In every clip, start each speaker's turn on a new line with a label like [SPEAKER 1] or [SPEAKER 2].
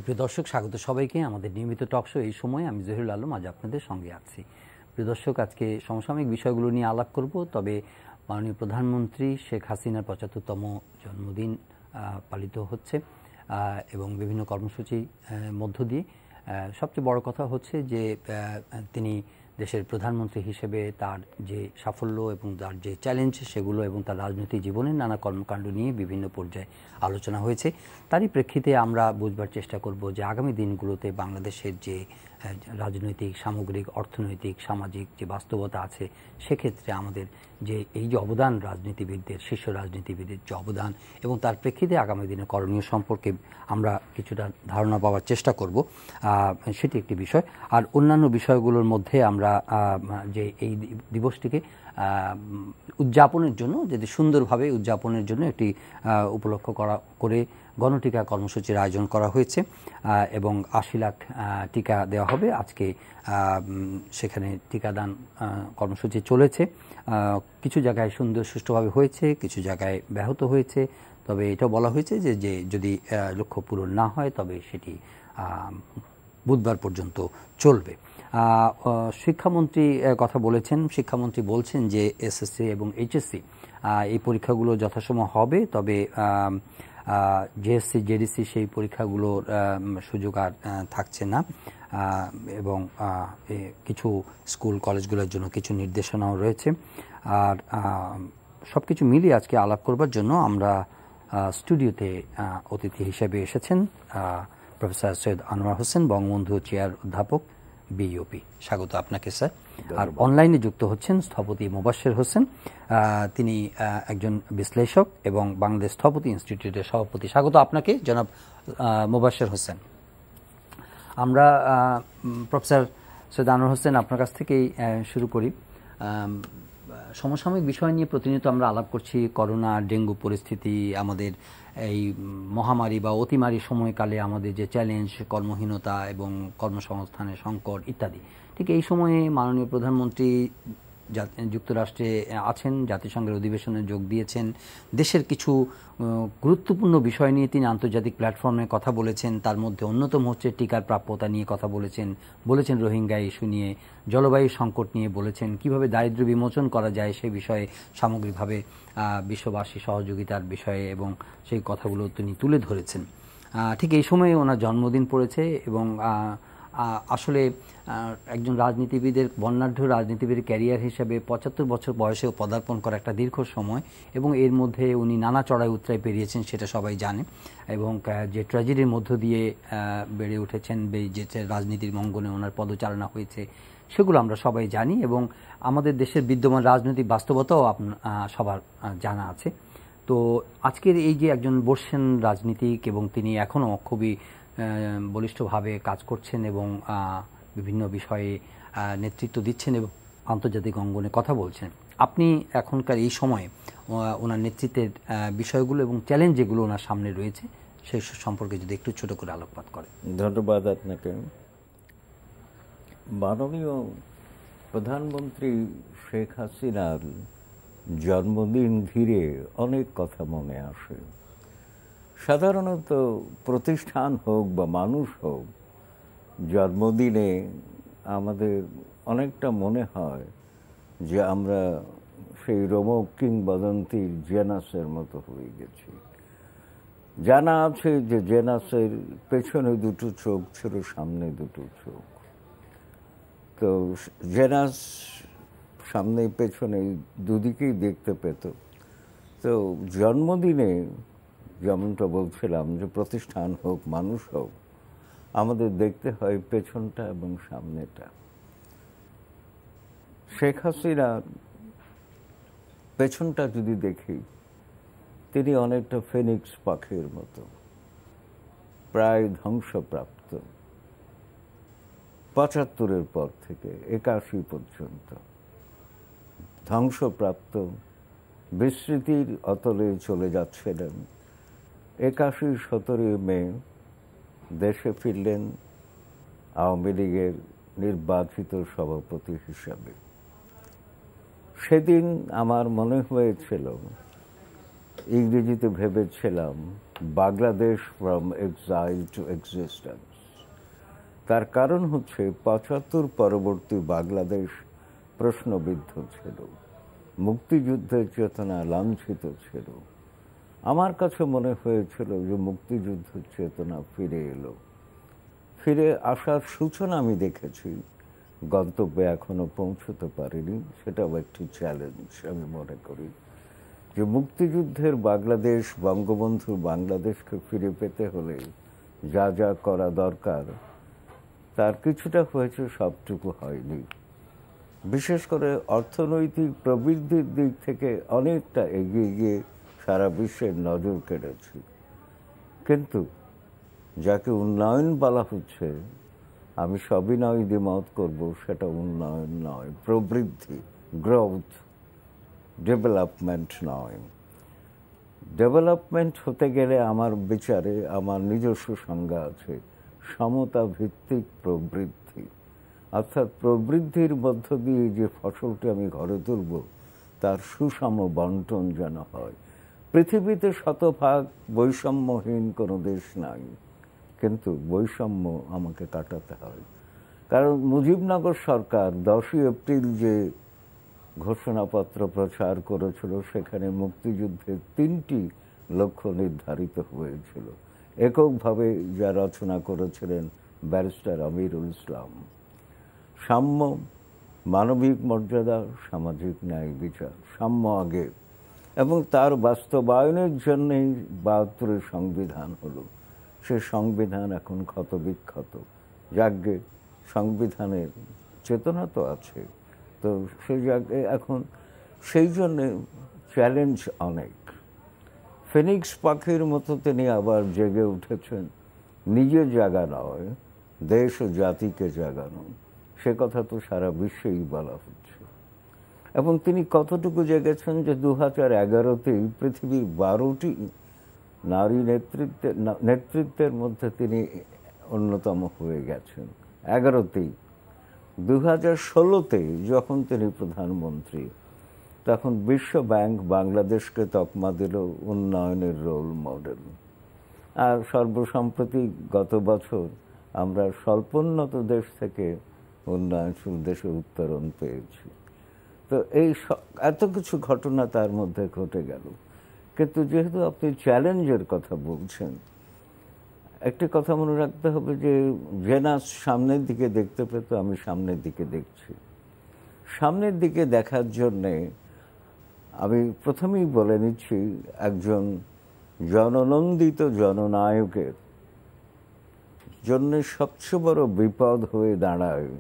[SPEAKER 1] প্রিয় দর্শক, স্বাগত সবাইকে আমাদের নিয়মিত টক শো। এই সময় আমি জহিরুল আলম আজ আপনাদের সঙ্গে আছি। প্রিয় দর্শক, আজকে সমসাময়িক বিষয়গুলো নিয়ে আলাপ করব। তবে মাননীয় প্রধানমন্ত্রী শেখ হাসিনার ৭৫তম জন্মদিন পালিত হচ্ছে এবং বিভিন্ন কর্মসূচির মধ্য দিয়ে সবচেয়ে বড় কথা হচ্ছে যে তিনি দেশের প্রধানমন্ত্রী হিসেবে তার যে সাফল্য এবং তার যে চ্যালেঞ্জ সেগুলো এবং তার রাজনৈতিক জীবনের নানা কর্মকাণ্ড নিয়ে বিভিন্ন পর্যায়ে আলোচনা হয়েছে। তারই প্রেক্ষিতে আমরা বুঝবার চেষ্টা করব যে আগামী দিনগুলোতে বাংলাদেশের যে রাজনৈতিক, সামগ্রিক, অর্থনৈতিক, সামাজিক যে বাস্তবতা আছে সেক্ষেত্রে আমাদের যে এই যে অবদান রাজনীতিবিদদের, শীর্ষ রাজনীতিবিদের যে অবদান এবং তার প্রেক্ষিতে আগামী দিনে করণীয় সম্পর্কে আমরা কিছুটা ধারণা পাওয়ার চেষ্টা করব, সেটি একটি বিষয়। আর অন্যান্য বিষয়গুলোর মধ্যে আমরা যে এই দিবসটিকে উদযাপনের জন্য, যদি সুন্দরভাবে উদযাপনের জন্য একটি উপলক্ষ করে গণটিকা কর্মসূচির আয়োজন করা হয়েছে এবং ৮০ লাখ টিকা দেওয়া হবে আজকে। সেখানে টিকাদান কর্মসূচি চলেছে। কিছু জায়গায় সুষ্ঠুভাবে হয়েছে, কিছু জায়গায় ব্যাহত হয়েছে। তবে এটাও বলা হয়েছে যে যদি লক্ষ্য পূরণ না হয় তবে সেটি বুধবার পর্যন্ত চলবে। শিক্ষামন্ত্রী কথা বলেছেন। শিক্ষামন্ত্রী বলছেন যে এসএসসি এবং এইচএসসি এই পরীক্ষাগুলো যথাসময় হবে, তবে জেএসসি, জেডিসি সেই পরীক্ষাগুলোর সুযোগ আর থাকছে না এবং কিছু স্কুল কলেজগুলোর জন্য কিছু নির্দেশনাও রয়েছে। আর সব কিছু মিলিয়ে আজকে আলাপ করবার জন্য আমরা স্টুডিওতে অতিথি হিসেবে এসেছেন প্রফেসর সৈয়দ আনোয়ার হোসেন, বঙ্গবন্ধু চেয়ার অধ্যাপক, বিইউপি। স্বাগত আপনাকে স্যার। আর অনলাইনে যুক্ত হচ্ছেন স্থপতি মোবাশ্বের হোসেন, তিনি একজন বিশ্লেষক এবং বাংলাদেশ স্থপতি ইনস্টিটিউটের সভাপতি। স্বাগত আপনাকে জনাব মোবাশ্বের হোসেন। আমরা প্রফেসর সৈয়দ আনোয়ার হোসেন আপনার কাছ থেকেই শুরু করি। সমসাময়িক বিষয় নিয়ে প্রতিনিয়ত আমরা আলাপ করছি। করোনা, ডেঙ্গু পরিস্থিতি, আমাদের এই মহামারী বা অতিমারী সময়কালে আমাদের যে চ্যালেঞ্জ, কর্মহীনতা এবং কর্মসংস্থানের সংকট ইত্যাদি। ঠিক এই সময়ে মাননীয় প্রধানমন্ত্রী যুক্তরাষ্ট্রে আছেন, জাতিসংঘের অধিবেশনে যোগ দিয়েছেন। দেশের কিছু গুরুত্বপূর্ণ বিষয় নিয়ে তিনি আন্তর্জাতিক প্ল্যাটফর্মে কথা বলেছেন। তার মধ্যে অন্যতম হচ্ছে টিকার প্রাপ্যতা নিয়ে কথা বলেছেন রোহিঙ্গা ইস্যু নিয়ে, জলবায়ু সংকট নিয়ে বলেছেন, কিভাবে দারিদ্র্য বিমোচন করা যায় সে বিষয়ে সামগ্রিকভাবে বিশ্ববাসী সহযোগিতার বিষয়ে এবং সেই কথাগুলো তিনি তুলে ধরেছেন। ঠিক এই সময়ে ওনার জন্মদিন পড়েছে এবং আসলে একজন রাজনীতিবিদের, বর্ণাঢ্য রাজনীতিবিদের ক্যারিয়ার হিসেবে ৭৫ বছর বয়সেও পদার্পণ করা একটা দীর্ঘ সময় এবং এর মধ্যে উনি নানা চড়াই উতরাই পেরিয়েছেন, সেটা সবাই জানে। এবং যে ট্র্যাজেডির মধ্য দিয়ে বেড়ে উঠেছেন, যে রাজনীতির অঙ্গনে ওনার পদচারণা হয়েছে, সেগুলো আমরা সবাই জানি এবং আমাদের দেশের বিদ্যমান রাজনৈতিক বাস্তবতাও সবার জানা আছে। তো আজকের এই যে একজন বর্ষীয়ান রাজনীতিক এবং তিনি এখনও খুবই বলিষ্ঠভাবে কাজ করছেন এবং বিভিন্ন বিষয়ে নেতৃত্ব দিচ্ছেন এবং আন্তর্জাতিক অঙ্গনে কথা বলছেন, আপনি এখনকার এই সময়ে ওনার নেতৃত্বের বিষয়গুলো এবং চ্যালেঞ্জ যেগুলো ওনার সামনে রয়েছে সেই সম্পর্কে যদি একটু ছোট করে আলোকপাত করেন।
[SPEAKER 2] ধন্যবাদ আপনাকে। মাননীয় প্রধানমন্ত্রী শেখ হাসিনার জন্মদিন ঘিরে অনেক কথা মনে আসে। সাধারণত প্রতিষ্ঠান হোক বা মানুষ হোক, জন্মদিনে আমাদের অনেকটা মনে হয় যে আমরা সেই রোমক কিংবদন্তির জেনাসের মতো হয়ে গেছি। জানা আছে যে জেনাসের পেছনে দুটো চোখ ছিল, সামনে দুটো চোখ। তো জেনাস সামনে পেছনে দুদিকেই দেখতে পেত। তো জন্মদিনে যেমনটা বলছিলাম যে প্রতিষ্ঠান হোক, মানুষ হোক, আমাদের দেখতে হয় পেছনটা এবং সামনেটা। শেখ হাসিনার পেছনটা যদি দেখি, তিনি অনেকটা ফিনিক্স পাখির মতো, প্রায় ধ্বংসপ্রাপ্ত। ৭৫-এর পর থেকে ৮১ পর্যন্ত ধ্বংসপ্রাপ্ত, বিস্মৃতির অতলে চলে যাচ্ছিলেন। ৮১ 17 মে দেশে ফিরলেন আওয়ামী লীগের নির্বাচিত সভাপতি হিসাবে। সেদিন আমার মনে হয়েছিল ইংরেজিতে ভেবেছিলাম Bangladesh from exile to existence. তার কারণ হচ্ছে ৭৫ পরবর্তী বাংলাদেশ প্রশ্নবিদ্ধ ছিল, মুক্তিযুদ্ধের চেতনা লাঞ্ছিত ছিল। আমার কাছে মনে হয়েছিল যে মুক্তিযুদ্ধের চেতনা ফিরে এলো। ফিরে আসার সূচনা আমি দেখেছি, গন্তব্যে এখনো পৌঁছতে পারিনি। সেটাও একটি চ্যালেঞ্জ আমি মনে করি, যে মুক্তিযুদ্ধের বাংলাদেশ, বঙ্গবন্ধুর বাংলাদেশকে ফিরে পেতে হলে যা যা করা দরকার তার কিছুটা হয়েছে, সবটুকু হয়নি। বিশেষ করে অর্থনৈতিক প্রবৃদ্ধির দিক থেকে অনেকটা এগিয়ে গিয়ে সারা বিশ্বের নজর কেড়েছি, কিন্তু যাকে উন্নয়ন বলা হচ্ছে আমি সবিনয় দ্বিমত করব, সেটা উন্নয়ন নয়, প্রবৃদ্ধি, গ্রোথ, ডেভেলপমেন্ট নয়। ডেভেলপমেন্ট হতে গেলে আমার বিচারে আমার নিজস্ব সংজ্ঞা আছে, সমতা ভিত্তিক প্রবৃদ্ধি। অর্থাৎ প্রবৃদ্ধির মধ্য দিয়ে যে ফসলটি আমি ঘরে তুলব তার সুষম বন্টন যেন হয়। পৃথিবীতে শতভাগ বৈষম্যহীন কোনো দেশ নাই, কিন্তু বৈষম্য আমাকে কাটাতে হয়। কারণ মুজিবনগর সরকার 10ই এপ্রিল যে ঘোষণাপত্র প্রচার করেছিল সেখানে মুক্তিযুদ্ধের 3টি লক্ষ্য নির্ধারিত হয়েছিল, এককভাবে যা রচনা করেছিলেন ব্যারিস্টার আমিরুল ইসলাম। সাম্য, মানবিক মর্যাদা, সামাজিক ন্যায় বিচার, সাম্য আগে, এবং তার বাস্তবায়নের জন্যই ৭২ সংবিধান হলো। সে সংবিধান এখন ক্ষতবিক্ষত। যাজ্ঞে সংবিধানের চেতনা তো আছে, তো সেই জায়গায় এখন সেই জন্যে চ্যালেঞ্জ অনেক। ফিনিক্স পাখির মতো তিনি আবার জেগে উঠেছেন, নিজে জাগা নয়, দেশ ও জাতিকে জাগানো। সে কথা তো সারা বিশ্বেই বলা হচ্ছে। এবং তিনি কতটুকু জেগেছেন যে 2011তেই পৃথিবীর 12টি নারী নেতৃত্বের মধ্যে তিনি অন্যতম হয়ে গেছেন, 11তেই। 2016তে যখন তিনি প্রধানমন্ত্রী, তখন বিশ্ব ব্যাংক বাংলাদেশকে তকমা দিল উন্নয়নের রোল মডেল। আর সর্বসম্প্রতি গত বছর আমরা স্বল্পোন্নত দেশ থেকে উন্নয়নশীল দেশে উত্তরণ পেয়েছি। তো এই এত কিছু ঘটনা তার মধ্যে ঘটে গেল। কিন্তু যেহেতু আপনি চ্যালেঞ্জের কথা বলছেন, একটি কথা মনে রাখতে হবে যে জেনাস সামনের দিকে দেখতে পেত, আমি সামনের দিকে দেখছি। সামনের দিকে দেখার জন্যে আমি প্রথমেই বলে নিচ্ছি, একজন জননন্দিত জননায়কের জন্য সবচেয়ে বড় বিপদ হয়ে দাঁড়ায়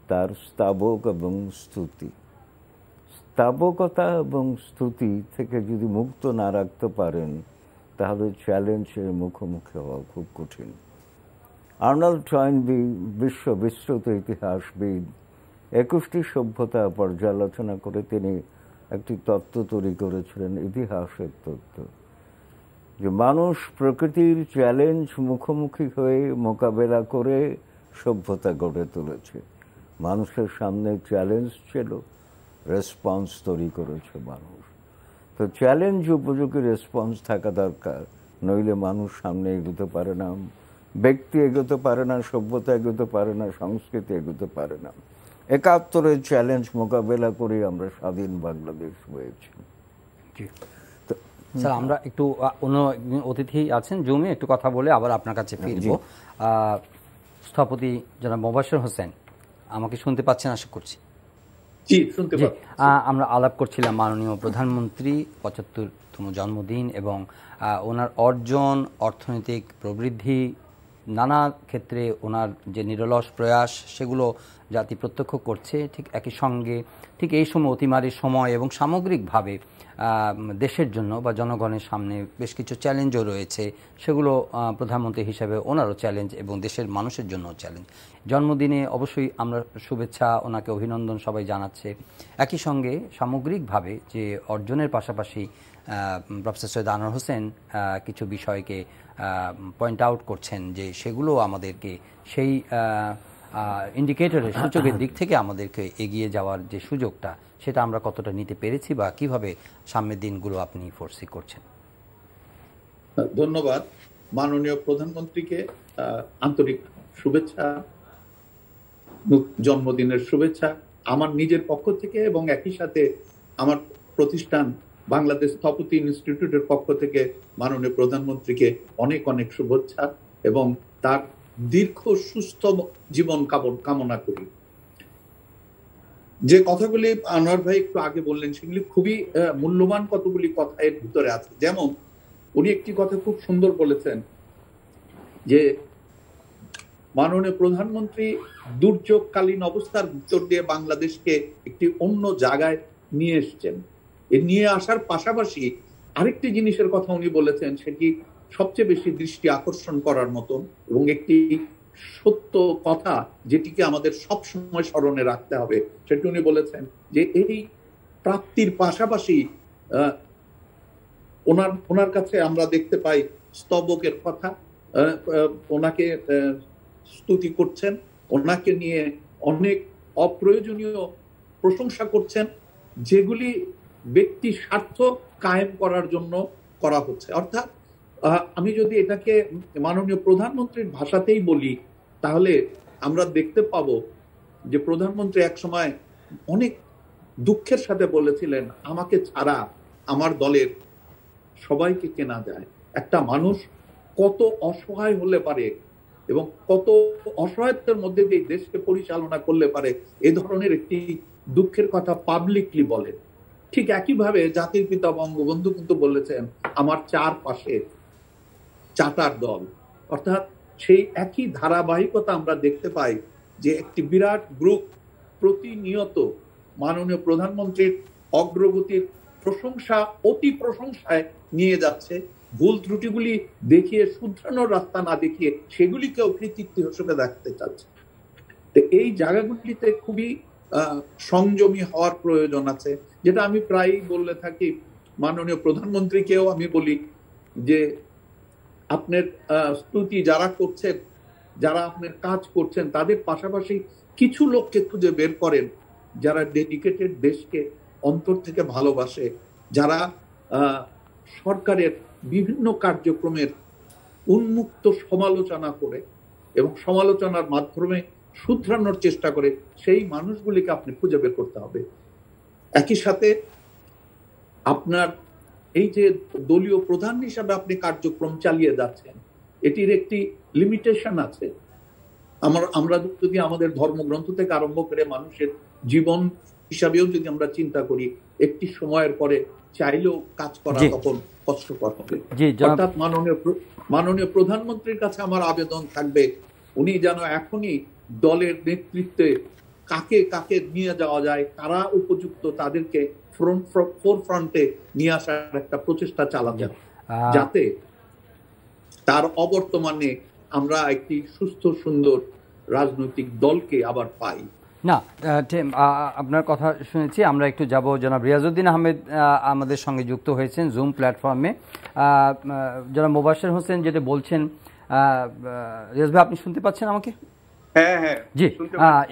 [SPEAKER 2] তার স্তাবক এবং স্তুতি। স্তাবকতা এবং স্তুতি থেকে যদি মুক্ত না রাখতে পারেন তাহলে চ্যালেঞ্জের মুখোমুখি হওয়া খুব কঠিন। আর্নল্ড টয়েনবি, বিশ্ব বিস্তৃত ইতিহাসবিদ, 21টি সভ্যতা পর্যালোচনা করে তিনি একটি তত্ত্ব তৈরি করেছিলেন, ইতিহাসের তত্ত্ব, যে মানুষ প্রকৃতির চ্যালেঞ্জ মুখোমুখি হয়ে মোকাবেলা করে সভ্যতা গড়ে তুলেছে। মানুষের সামনে চ্যালেঞ্জ ছিল, রেসপন্স তৈরি করেছে মানুষ। তো চ্যালেঞ্জ উপযোগী রেসপন্স থাকা দরকার, নইলে মানুষ সামনে এগোতে পারে না, ব্যক্তি এগোতে পারে না, সভ্যতা এগোতে পারে না, সংস্কৃতি এগোতে পারে না। ৭১-এর চ্যালেঞ্জ মোকাবেলা করে আমরা স্বাধীন বাংলাদেশ হয়েছি।
[SPEAKER 1] স্যার, আমরা একটু অন্য অতিথি আছেন জুমে, একটু কথা বলে আবার আপনার কাছে ফিরব। স্থপতি জনাব মোবাশ্বের হোসেন, আমাকে শুনতে পাচ্ছেন আশা করছি?
[SPEAKER 3] জি, শুনতে পাচ্ছি।
[SPEAKER 1] আমরা আলাপ করছিলাম মাননীয় প্রধানমন্ত্রী ৭৫তম জন্মদিন এবং ওনার অর্জন, অর্থনৈতিক প্রবৃদ্ধি, নানা ক্ষেত্রে ওনার যে নিরলস প্রয়াস সেগুলো জাতি প্রত্যক্ষ করছে। ঠিক একই সঙ্গে ঠিক এই সময় অতিমারির সময় এবং সামগ্রিকভাবে দেশের জন্য বা জনগণের সামনে বেশ কিছু চ্যালেঞ্জও রয়েছে, সেগুলো প্রধানমন্ত্রী হিসেবে ওনারও চ্যালেঞ্জ এবং দেশের মানুষের জন্য চ্যালেঞ্জ। জন্মদিনে অবশ্যই আমরা শুভেচ্ছা, ওনাকে অভিনন্দন সবাই জানাচ্ছে। একই সঙ্গে সামগ্রিকভাবে যে অর্জনের পাশাপাশি প্রফেসর সৈয়দ আনোয়ার হোসেন কিছু বিষয়কে পয়েন্ট আউট করছেন যে সেগুলো আমাদেরকে সেই ইন্ডিকেটরের সূচকের দিক থেকে আমাদেরকে এগিয়ে যাওয়ার যে সুযোগটা, সেটা আমরা কতটা নিতে পেরেছি বা কিভাবে সামনের দিনগুলো আপনি ফোরসি করছেন?
[SPEAKER 3] ধন্যবাদ। মাননীয় প্রধানমন্ত্রীকে আন্তরিক শুভেচ্ছা, জন্মদিনের শুভেচ্ছা আমার নিজের পক্ষ থেকে, এবং একই সাথে আমার প্রতিষ্ঠান বাংলাদেশ স্থপতি ইনস্টিটিউটের পক্ষ থেকে মাননীয় প্রধানমন্ত্রীকে অনেক অনেক শুভেচ্ছা এবং তার দীর্ঘ সুস্থ জীবন কামনা করি। যে কথাগুলি আনোয়ার ভাই একটু আগে বললেন, সেগুলি খুবই মূল্যবান কতগুলি কথা এর ভিতরে আছে। যেমন উনি একটি কথা খুব সুন্দর বলেছেন যে মাননীয় প্রধানমন্ত্রী দুর্যোগকালীন অবস্থার ভিতর দিয়ে বাংলাদেশকে একটি অন্য জায়গায় নিয়ে এসছেন। এ নিয়ে আসার পাশাপাশি আরেকটি জিনিসের কথা উনি বলেছেন, সেটি সবচেয়ে বেশি দৃষ্টি আকর্ষণ করার মতন এবং একটি সত্য কথা যেটিকে আমাদের সবসময় স্মরণে রাখতে হবে। সেটি উনি বলেছেন যে এই প্রাপ্তির পাশাপাশি ওনার কাছে আমরা দেখতে পাই স্তবকের কথা, ওনাকে স্তুতি করছেন, ওনাকে নিয়ে অনেক অপ্রয়োজনীয় প্রশংসা করছেন, যেগুলি ব্যক্তি স্বার্থ কায়েম করার জন্য করা হচ্ছে। অর্থাৎ আমি যদি এটাকে মাননীয় প্রধানমন্ত্রীর ভাষাতেই বলি, তাহলে আমরা দেখতে পাবো যে প্রধানমন্ত্রী এক সময় অনেক দুঃখের সাথে বলেছিলেন, আমাকে ছাড়া আমার দলের সবাইকে কেনা যায়। একটা মানুষ কত অসহায় হলে পারে এবং কত অসহায়তার মধ্যে দিয়ে দেশকে পরিচালনা করলে পারে, এ ধরনের একটি দুঃখের কথা পাবলিকলি বলেন। ঠিক একইভাবে জাতির পিতা বঙ্গবন্ধু কিন্তু বলেছেন, আমার চারপাশে চাটার দল। অর্থাৎ সেই একই ধারাবাহিকতা আমরা দেখতে পাই যে একটি বিরাট গ্রুপ প্রতিনিয়ত মাননীয় প্রধানমন্ত্রীর অগ্রগতির প্রশংসা, অতি প্রশংসায় নিয়ে যাচ্ছে। ভুল ত্রুটিগুলি দেখিয়ে, শুধরানোর রাস্তা না দেখিয়ে সেগুলিকেও কৃতিত্ব হিসেবে দেখতে চাচ্ছে। তো এই জায়গাগুলিতে খুবই সংযমী হওয়ার প্রয়োজন আছে, যেটা আমি প্রায়ই বলে থাকি। মাননীয় প্রধানমন্ত্রীকেও আমি বলি যে আপনার স্তুতি যারা করছেন, যারা আপনার কাজ করছেন, তাদের পাশাপাশি কিছু লোককে খুঁজে বের করেন যারা ডেডিকেটেড, দেশকে অন্তর থেকে ভালোবাসে, যারা সরকারের বিভিন্ন কার্যক্রমের উন্মুক্ত সমালোচনা করে এবং সমালোচনার মাধ্যমে শুধরানোর চেষ্টা করে, সেই মানুষগুলিকে আপনি খুঁজে বের করতে হবে। একই সাথে আপনার এই যে দলীয় প্রধান হিসাবে আপনি কার্যক্রম চালিয়ে যাচ্ছেন, এটির একটি লিমিটেশন আছে। আমরা যদি আমাদের ধর্মগ্রন্থ থেকে আরম্ভ করে মানুষের জীবন হিসাবেও যদি আমরা চিন্তা করি, একটি সময়ের পরে চাইলেও কাজ করা তখন কষ্টকর হবে। অর্থাৎ মাননীয় প্রধানমন্ত্রীর কাছে আমার আবেদন থাকবে, উনি যেন এখনই দলের নেতৃত্বে কাকে কাকে নিয়ে যাওয়া যায়, কারা উপযুক্ত, তাদেরকে ফোরফ্রন্টে নিয়ে আসার একটা প্রচেষ্টা চালাতে, যাতে তার অবর্তমানে আমরা একটি সুস্থ সুন্দর রাজনৈতিক দলকে আবার পাই।
[SPEAKER 1] না, আপনার কথা শুনেছি। আমরা একটু যাব, জনাব রিয়াজউদ্দিন আহমেদ আমাদের সঙ্গে যুক্ত হয়েছেন জুম প্ল্যাটফর্মে। জনাব মোবাশ্বের হোসেন যেটা বলছেন, রিয়াজ ভাই আপনি শুনতে পাচ্ছেন আমাকে?
[SPEAKER 4] হ্যাঁ হ্যাঁ
[SPEAKER 1] জি,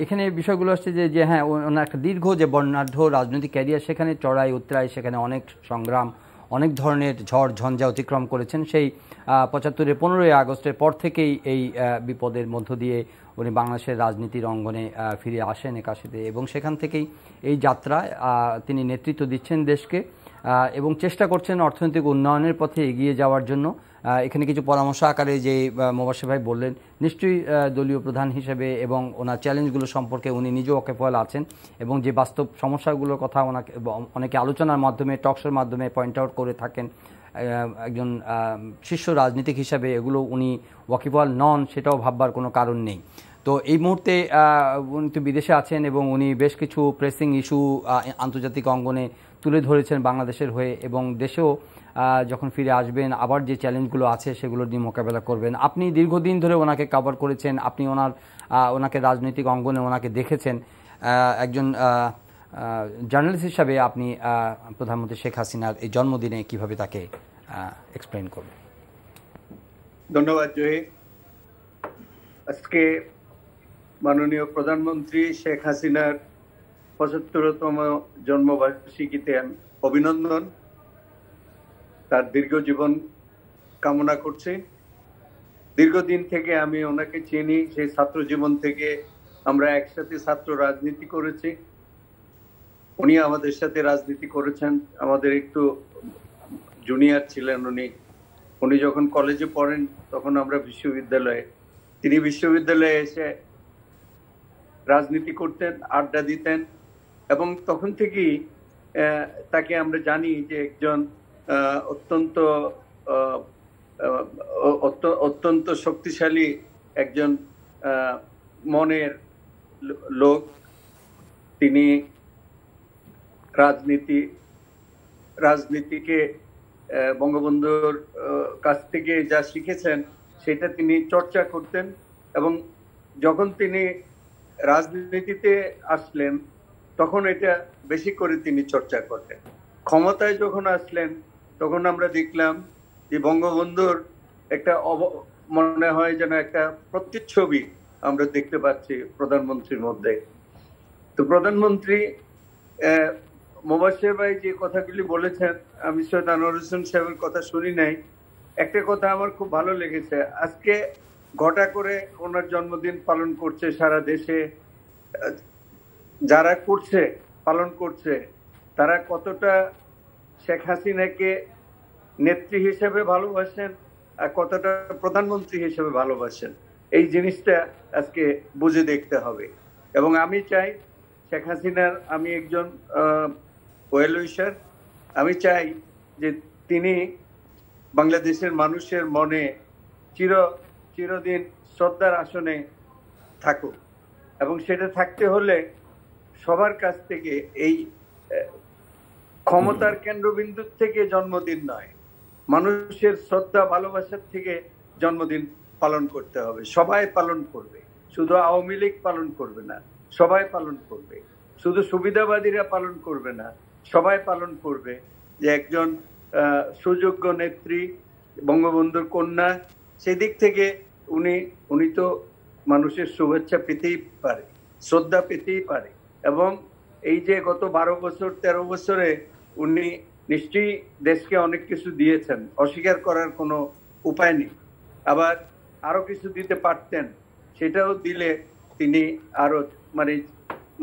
[SPEAKER 1] এখানে বিষয়গুলো আসছে যে হ্যাঁ, ওনার একটা দীর্ঘ যে বর্ণাঢ্য রাজনৈতিক ক্যারিয়ার, সেখানে চড়াই উতরাই, সেখানে অনেক সংগ্রাম, অনেক ধরনের ঝড় ঝঞ্ঝা অতিক্রম করেছেন। সেই ৭৫-এর 15ই আগস্টের পর থেকেই এই বিপদের মধ্য দিয়ে উনি বাংলাদেশের রাজনীতির অঙ্গনে ফিরে আসেন একাশিতে, এবং সেখান থেকেই এই যাত্রা তিনি নেতৃত্ব দিচ্ছেন দেশকে এবং চেষ্টা করছেন অর্থনৈতিক উন্নয়নের পথে এগিয়ে যাওয়ার জন্য। এখানে কিছু পরামর্শ আকারে যে মোবাশ্বের ভাই বললেন, নিশ্চয়ই দলীয় প্রধান হিসেবে এবং ওনার চ্যালেঞ্জগুলো সম্পর্কে উনি নিজেও ওয়াকিবহাল আছেন, এবং যে বাস্তব সমস্যাগুলোর কথা ওনাকে অনেকে আলোচনার মাধ্যমে, টকশোর মাধ্যমে পয়েন্ট আউট করে থাকেন। একজন শীর্ষ রাজনীতিক হিসাবে এগুলো উনি ওয়াকিবহাল নন, সেটাও ভাববার কোনো কারণ নেই। তো এই মুহূর্তে উনি তো বিদেশে আছেন এবং উনি বেশ কিছু প্রেসিং ইস্যু আন্তর্জাতিক অঙ্গনে তুলে ধরেছেন বাংলাদেশের হয়ে, এবং দেশেও যখন ফিরে আসবেন আবার যে চ্যালেঞ্জগুলো আছে সেগুলো নিয়ে মোকাবেলা করবেন। আপনি দীর্ঘদিন ধরে ওনাকে কভার করেছেন, আপনি ওনাকে রাজনৈতিক অঙ্গনে ওনাকে দেখেছেন। একজন জার্নালিস্ট হিসাবে আপনি প্রধানমন্ত্রী শেখ হাসিনার এই জন্মদিনে কিভাবে তাকে এক্সপ্লেইন করবেন?
[SPEAKER 4] ধন্যবাদ জহি। আজকে মাননীয় প্রধানমন্ত্রী শেখ হাসিনার 75তম জন্মবার্ষিকীতে আমি অভিনন্দন, তার দীর্ঘ জীবন কামনা করছি। দীর্ঘদিন থেকে আমি ওনাকে চিনি, সেই ছাত্র জীবন থেকে আমরা একসাথে ছাত্র রাজনীতি করেছি। উনি আমাদের সাথে রাজনীতি করেছেন, আমাদের একটু জুনিয়র ছিলেন উনি। উনি যখন কলেজে পড়েন তখন আমরা বিশ্ববিদ্যালয়ে, তিনি বিশ্ববিদ্যালয়ে এসে রাজনীতি করতেন, আড্ডা দিতেন, এবং তখন থেকেই তাকে আমরা জানি যে একজন অত্যন্ত শক্তিশালী একজন মনের লোক। তিনি রাজনীতিকে বঙ্গবন্ধুর কাছ থেকে যা শিখেছেন সেটা তিনি চর্চা করতেন, এবং যখন তিনি রাজনীতিতে আসলেন তখন এটা বেশি করে তিনি চর্চা করতেন। ক্ষমতায় যখন আসলেন তখন আমরা দেখলাম যে বঙ্গবন্ধুর একটা মনে হয় যেন একটা প্রতিচ্ছবি আমরা দেখতে পাচ্ছি প্রধানমন্ত্রীর মধ্যে। তো প্রধানমন্ত্রী মোবাশ্বের ভাই যে কথাগুলি বলেছেন, আমি সৈয়দ আনোয়ার হোসেন সাহেবের কথা শুনি নাই, একটা কথা আমার খুব ভালো লেগেছে। আজকে ঘটা করে ওনার জন্মদিন পালন করছে সারা দেশে, যারা পালন করছে তারা কতটা শেখ হাসিনাকে নেত্রী হিসেবে ভালোবাসেন আর কতটা প্রধানমন্ত্রী হিসেবে ভালোবাসেন, এই জিনিসটা আজকে বুঝে দেখতে হবে। এবং আমি চাই শেখ হাসিনার, আমি একজন ওয়েল উইশার, আমি চাই যে তিনি বাংলাদেশের মানুষের মনে চিরদিন শ্রদ্ধার আসনে থাকুক, এবং সেটা থাকতে হলে সবার কাছ থেকে এই ক্ষমতার কেন্দ্রবিন্দু থেকে জন্মদিন নয়, মানুষের শ্রদ্ধা ভালোবাসার থেকে জন্মদিন পালন করতে হবে। সবাই পালন করবে, শুধু আওয়ামী লীগ পালন করবে না, সবাই পালন করবে। শুধু সুবিধাবাদীরা পালন করবে না, সবাই পালন করবে যে একজন সুযোগ্য নেত্রী, বঙ্গবন্ধুর কন্যা, সেদিক থেকে উনি তো মানুষের শুভেচ্ছা পেতেই পারে, শ্রদ্ধা পেতেই পারে। এবং এই যে গত 12 বছর 13 বছরে উনি নিশ্চয়ই দেশকে অনেক কিছু দিয়েছেন, অস্বীকার করার কোনো উপায় নেই। আবার আরো কিছু দিতে পারতেন, সেটাও দিলে তিনি আরো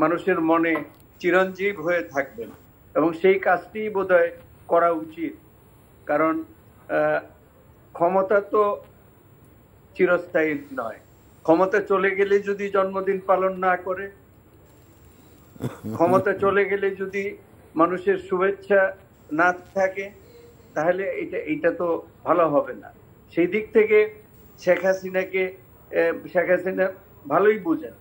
[SPEAKER 4] মানুষের মনে চিরঞ্জীব হয়ে থাকবেন, এবং সেই কাজটি বোধহয় করা উচিত। কারণ ক্ষমতা তো চিরস্থায়ী নয়, ক্ষমতা চলে গেলে যদি জন্মদিন পালন না করে, ক্ষমতা চলে গেলে যদি মানুষের শুভেচ্ছা না থাকে, তাহলে এটা তো ভালো হবে না। সেই দিক থেকে শেখ হাসিনা ভালোই বুঝেন,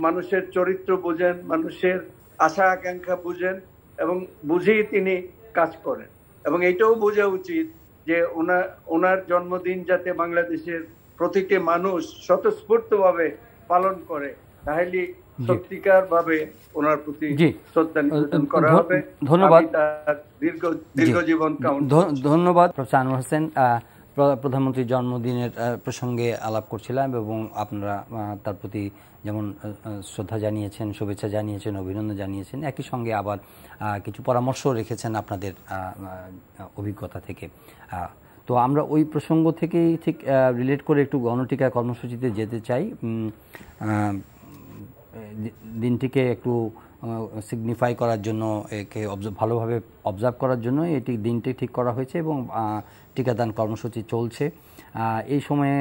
[SPEAKER 4] মানুষের চরিত্র বুঝেন, মানুষের আশা আকাঙ্ক্ষা বুঝেন, এবং বুঝেই তিনি কাজ করেন। এবং এটাও বোঝা উচিত যে ওনার জন্মদিন যাতে বাংলাদেশের প্রতিটি মানুষ স্বতঃস্ফূর্তভাবে পালন করে, তাহলে সত্যিকার ভাবে ওনার প্রতি শ্রদ্ধা নিবেদন করা হবে।
[SPEAKER 1] ধন্যবাদ,
[SPEAKER 4] দীর্ঘ জীবন কামনা।
[SPEAKER 1] ধন্যবাদ প্রফেসর আনোয়ার হোসেন। প্রধানমন্ত্রীর জন্মদিনের প্রসঙ্গে আলাপ করছিলাম, এবং আপনারা তার প্রতি যেমন শ্রদ্ধা জানিয়েছেন, শুভেচ্ছা জানিয়েছেন, অভিনন্দন জানিয়েছেন, একই সঙ্গে আবার কিছু পরামর্শ রেখেছেন আপনাদের অভিজ্ঞতা থেকে। তো আমরা ওই প্রসঙ্গ থেকেই ঠিক রিলেট করে একটু গণটিকা কর্মসূচিতে যেতে চাই। দিনটিকে একটু সিগনিফাই করার জন্য, একে ভালোভাবে অবজার্ভ করার জন্য এটি দিনটি ঠিক করা হয়েছে, এবং টিকাদান কর্মসূচি চলছে। এই সময়ে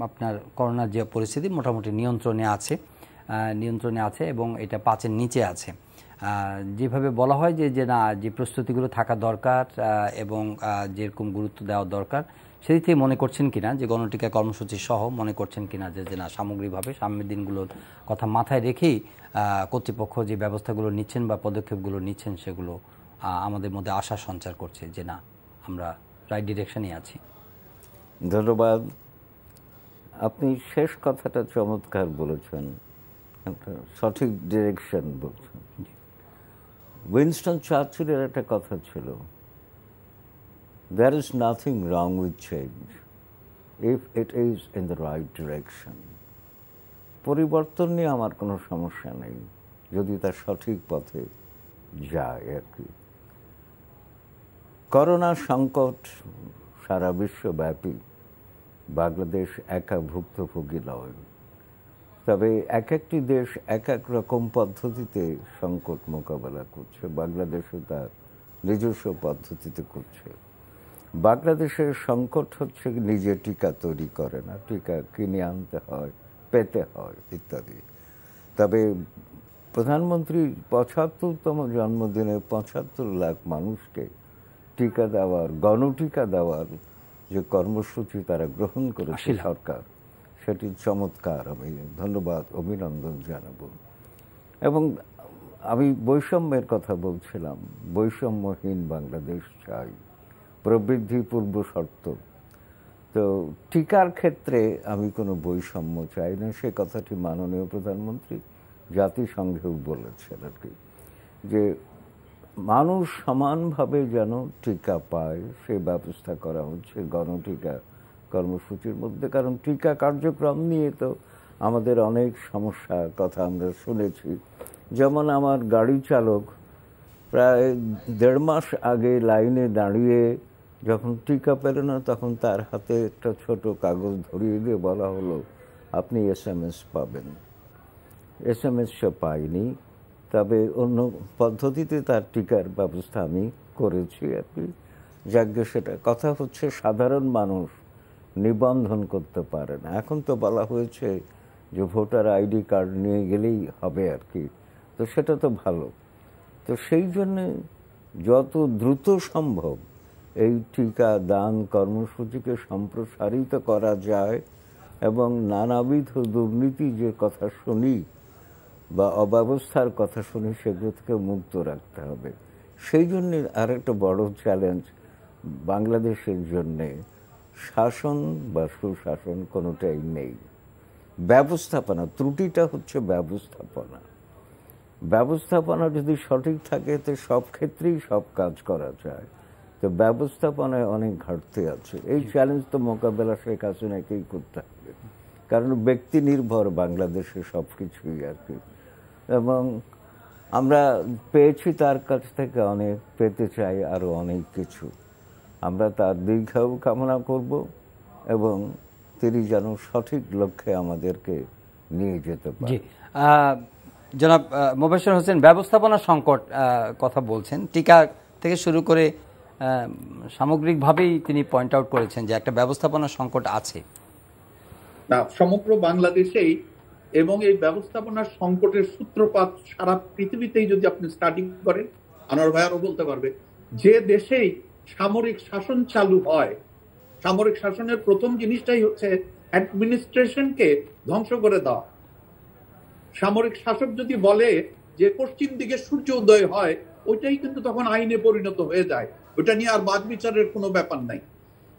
[SPEAKER 1] আপনার করোনার যে পরিস্থিতি মোটামুটি নিয়ন্ত্রণে আছে, এবং এটা 5-এর নিচে আছে। যেভাবে বলা হয় যে প্রস্তুতিগুলো থাকা দরকার এবং যেরকম গুরুত্ব দেওয়া দরকার, সেই থেকে মনে করছেন কিনা যে গণটিকা কর্মসূচি সহ মনে করছেন কিনা যে না সামগ্রিকভাবে সামনের দিনগুলোর কথা মাথায় রেখেই কর্তৃপক্ষ যে ব্যবস্থাগুলো নিচ্ছেন বা পদক্ষেপগুলো নিচ্ছেন সেগুলো আমাদের মধ্যে আশা সঞ্চার করছে যে না, আমরা রাইট ডিরেকশনে আছি।
[SPEAKER 2] ধন্যবাদ। আপনি শেষ কথাটা চমৎকার বলেছেন, একটা সঠিক ডিরেকশন বলছেন। উইনস্টন চার্চিলের একটা কথা ছিল, there is nothing wrong with change, if it is in the right direction. পরিবর্তন নিয়ে আমার কোনো সমস্যা নেই, যদি তার সঠিক পথে যায় আর কি। করোনা সংকট সারা বিশ্বব্যাপী, বাংলাদেশ একা ভুক্তভোগী নয়, তবে এক একটি দেশ এক এক রকম পদ্ধতিতে সংকট মোকাবেলা করছে। বাংলাদেশও তার নিজস্ব পদ্ধতিতে করছে। বাংলাদেশের সংকট হচ্ছে নিজে টিকা তৈরি করে না, টিকা কিনে আনতে হয়, পেতে হয় ইত্যাদি। তবে প্রধানমন্ত্রী ৭৫তম জন্মদিনে ৭৫ লাখ মানুষকে টিকা দেওয়ার, গণটিকা দেওয়ার যে কর্মসূচি তারা গ্রহণ করেছে সরকার, সেটি চমৎকার। আমি ধন্যবাদ, অভিনন্দন জানাবো। এবং আমি বৈষম্যের কথা বলছিলাম, বৈষম্যহীন বাংলাদেশ চাই, প্রবৃদ্ধি পূর্ব শর্ত। তো টিকার ক্ষেত্রে আমি কোনো বৈষম্য চাই না, সে কথাটি মাননীয় প্রধানমন্ত্রী জাতিসংঘেও বলেছেন আর কি, যে মানুষ সমানভাবে যেন টিকা পায় সে ব্যবস্থা করা হচ্ছে গণটিকা কর্মসূচির মধ্যে। কারণ টিকা কার্যক্রম নিয়ে তো আমাদের অনেক সমস্যার কথা আমরা শুনেছি। যেমন আমার গাড়ি চালক প্রায় 1.5 মাস আগে লাইনে দাঁড়িয়ে যখন টিকা পেল না, তখন তার হাতে একটা ছোট কাগজ ধরিয়ে দিয়ে বলা হলো আপনি SMS পাবেন। SMS সে পাইনি, তবে অন্য পদ্ধতিতে তার টিকার ব্যবস্থা আমি করেছি আর কি। যাজ্ঞ সেটা কথা হচ্ছে সাধারণ মানুষ নিবন্ধন করতে পারে না। এখন তো বলা হয়েছে যে ভোটার ID কার্ড নিয়ে গেলেই হবে আর কি, তো সেটা তো ভালো। তো সেই জন্যে যত দ্রুত সম্ভব এই টিকা দান কর্মসূচিকে সম্প্রসারিত করা যায় এবং নানাবিধ দুর্নীতি যে কথা শুনি বা অব্যবস্থার কথা শুনি সেগুলো থেকে মুক্ত রাখতে হবে। সেই জন্যে আরেকটা বড় চ্যালেঞ্জ বাংলাদেশের জন্যে, শাসন বা সুশাসন কোনোটাই নেই। ব্যবস্থাপনা, ত্রুটিটা হচ্ছে ব্যবস্থাপনা। ব্যবস্থাপনা যদি সঠিক থাকে তো সব ক্ষেত্রেই সব কাজ করা যায়। তো ব্যবস্থাপনায় অনেক ঘাটতি আছে। এই চ্যালেঞ্জ তো মোকাবেলা শেখ হাসিনাকেই করতে হবে, কারণ ব্যক্তি নির্ভর বাংলাদেশে সব কিছুই আর কি। এবং আমরা পেয়েছি তার কাছ থেকে অনেক, পেতে চাই আরও অনেক কিছু। আমরা তার দীর্ঘায়ু কামনা করব এবং তিনি যেন সঠিক লক্ষ্যে আমাদেরকে নিয়ে যেতে পারেন।
[SPEAKER 1] জনাব মোবাশ্বের হোসেন, ব্যবস্থাপনা সংকট কথা বলছেন, টিকা থেকে শুরু করে সামগ্রিকভাবেই তিনি পয়েন্ট আউট করেছেন যে একটা ব্যবস্থাপনা সংকট আছে
[SPEAKER 3] না সমগ্র বাংলাদেশেই। এবং এই ব্যবস্থাপনা সংকটের সূত্রপাত সারা পৃথিবীতেই যদি আপনি স্টাডি করেন, আনোয়ার ভাই আরো বলতে পারবে, যে দেশেই সামরিক শাসন চালু হয়, সামরিক শাসনের প্রথম জিনিসটাই হচ্ছে অ্যাডমিনিস্ট্রেশনকে ধ্বংস করে দেওয়া। সামরিক শাসক যদি বলে যে পশ্চিম দিকে সূর্য উদয় হয়, ওইটাই কিন্তু তখন আইনে পরিণত হয়ে যায়, ওটা নিয়ে আর বাদ বিচারের কোনো ব্যাপার নাই।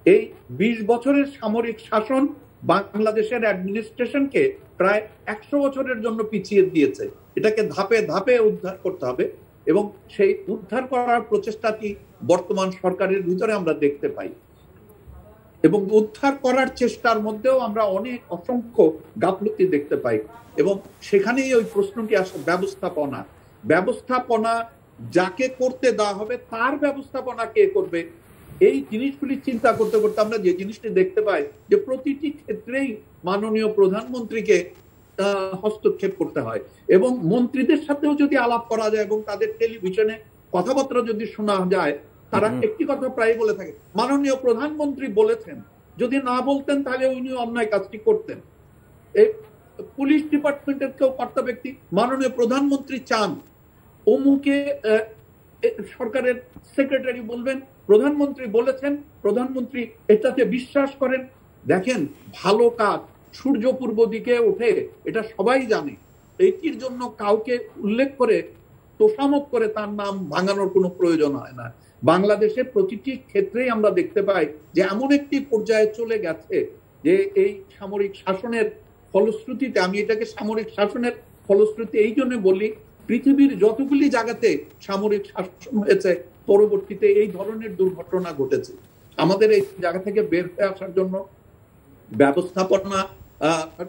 [SPEAKER 3] এই 20 বছরের সামরিক শাসন বাংলাদেশের অ্যাডমিনিস্ট্রেশনকে প্রায় 100 বছরের জন্য পিছিয়ে দিয়েছে। এটাকে ধাপে ধাপে উদ্ধার করতে হবে এবং সেই উদ্ধার করার প্রচেষ্টাটি বর্তমান সরকারের ভিতরে আমরা দেখতে পাই। এবং উদ্ধার করার চেষ্টার মধ্যেও আমরা অনেক অসংখ্য গাফলতি দেখতে পাই। এবং সেখানেই ওই প্রশ্নটি আসে, ব্যবস্থাপনা। ব্যবস্থাপনা যাকে করতে দেওয়া হবে তার ব্যবস্থাপনা কে করবে, এই জিনিসগুলি চিন্তা করতে করতে আমরা যে জিনিসটি দেখতে পাই যে প্রতিটি ক্ষেত্রেই মাননীয় প্রধানমন্ত্রীকে হস্তক্ষেপ করতে হয়। এবং মন্ত্রীদের সাথেও যদি আলাপ করা যায় এবং তাদের টেলিভিশনে কথাবার্তা যদি শোনা যায়, তারা একটি কথা প্রায় বলে থাকে, মাননীয় প্রধানমন্ত্রী বলেছেন। যদি না বলতেন তাহলে উনি অন্যায় কাজটি করতেন। এই পুলিশ ডিপার্টমেন্টের কেউ কর্তা ব্যক্তি, মাননীয় প্রধানমন্ত্রী চান অমুকে সরকারের সেক্রেটারি বলবেন প্রধানমন্ত্রী বলেছেন, প্রধানমন্ত্রী এটাতে বিশ্বাস করেন। দেখেন, ভালো কাজ সূর্য পূর্ব দিকে ওঠে, এটা সবাই জানে। এইটির জন্য কাউকে উল্লেখ করে তোষামত করে তার নাম ভাঙানোর কোনো প্রয়োজন হয় না। বাংলাদেশে প্রতিটি ক্ষেত্রেই আমরা দেখতে পাই যে এমন একটি পর্যায়ে চলে গেছে যে এই সামরিক শাসনের ফলশ্রুতিতে, আমি এটাকে সামরিক শাসনের ফলশ্রুতি এই জন্য বলি, পৃথিবীর যতগুলি জায়গাতে সামরিক শাসন হয়েছে পরবর্তীতে এই ধরনের দুর্ঘটনা ঘটেছে। আমাদের এই জায়গা থেকে বের হয়ে আসার জন্য ব্যবস্থাপনা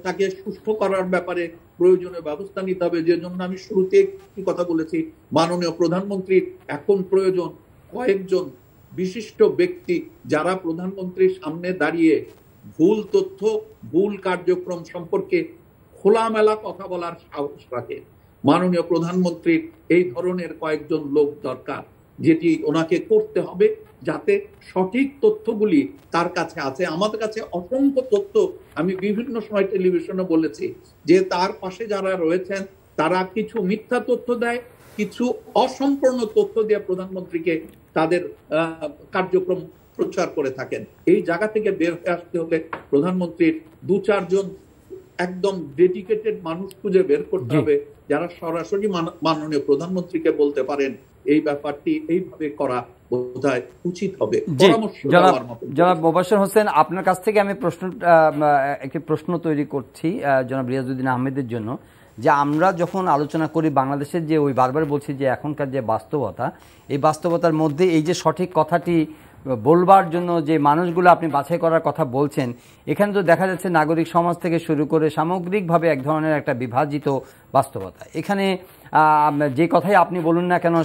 [SPEAKER 3] তাকে সুষ্ঠু করার ব্যাপারে প্রয়োজনীয় ব্যবস্থা নিতে হবে। যে জন্য আমি শুরুতে একটি কথা বলেছি, মাননীয় প্রধানমন্ত্রীর এখন প্রয়োজন কয়েকজন বিশিষ্ট ব্যক্তি যারা প্রধানমন্ত্রীর সামনে দাঁড়িয়ে ভুল তথ্য, ভুল কার্যক্রম সম্পর্কে খোলামেলা কথা বলার সাহস রাখে। মাননীয় প্রধানমন্ত্রীর এই ধরনের কয়েকজন লোক দরকার, যেটি ওনাকে করতে হবে যাতে সঠিক তথ্যগুলি তার কাছে আছে। আমাদের কাছে অসংখ্য তথ্য, আমি বিভিন্ন সময় টেলিভিশনে বলেছি যে তার পাশে যারা রয়েছেন তারা কিছু মিথ্যা তথ্য দেয়, কিছু অসম্পূর্ণ তথ্য দিয়ে প্রধানমন্ত্রীকে তাদের কার্যক্রম প্রচার করে থাকেন। এই জায়গা থেকে বের হয়ে আসতে হলে প্রধানমন্ত্রীর 2-4 জন একদম ডেডিকেটেড মানুষ খুঁজে বের করতে হবে যারা সরাসরি মাননীয় প্রধানমন্ত্রীকে বলতে পারেন এই ব্যাপারটি এইভাবে করা বোধহয় উচিত হবে।
[SPEAKER 1] জনাব মোবাশ্বের হোসেন, আপনার কাছ থেকে আমি একটি প্রশ্ন তৈরি করছি জনাব রিয়াজউদ্দিন আহমেদের জন্য, যে আমরা যখন আলোচনা করি বাংলাদেশের যে ওই বারবার বলছি যে এখনকার যে বাস্তবতা, এই বাস্তবতার মধ্যে এই যে সঠিক কথাটি বলবার জন্য যে মানুষগুলো আপনি বাছাই করার কথা বলছেন, এখানে তো দেখা যাচ্ছে নাগরিক সমাজ থেকে শুরু করে সামগ্রিকভাবে এক ধরনের একটা বিভাজিত বাস্তবতা। এখানে যে কথাই আপনি বলুন না কেন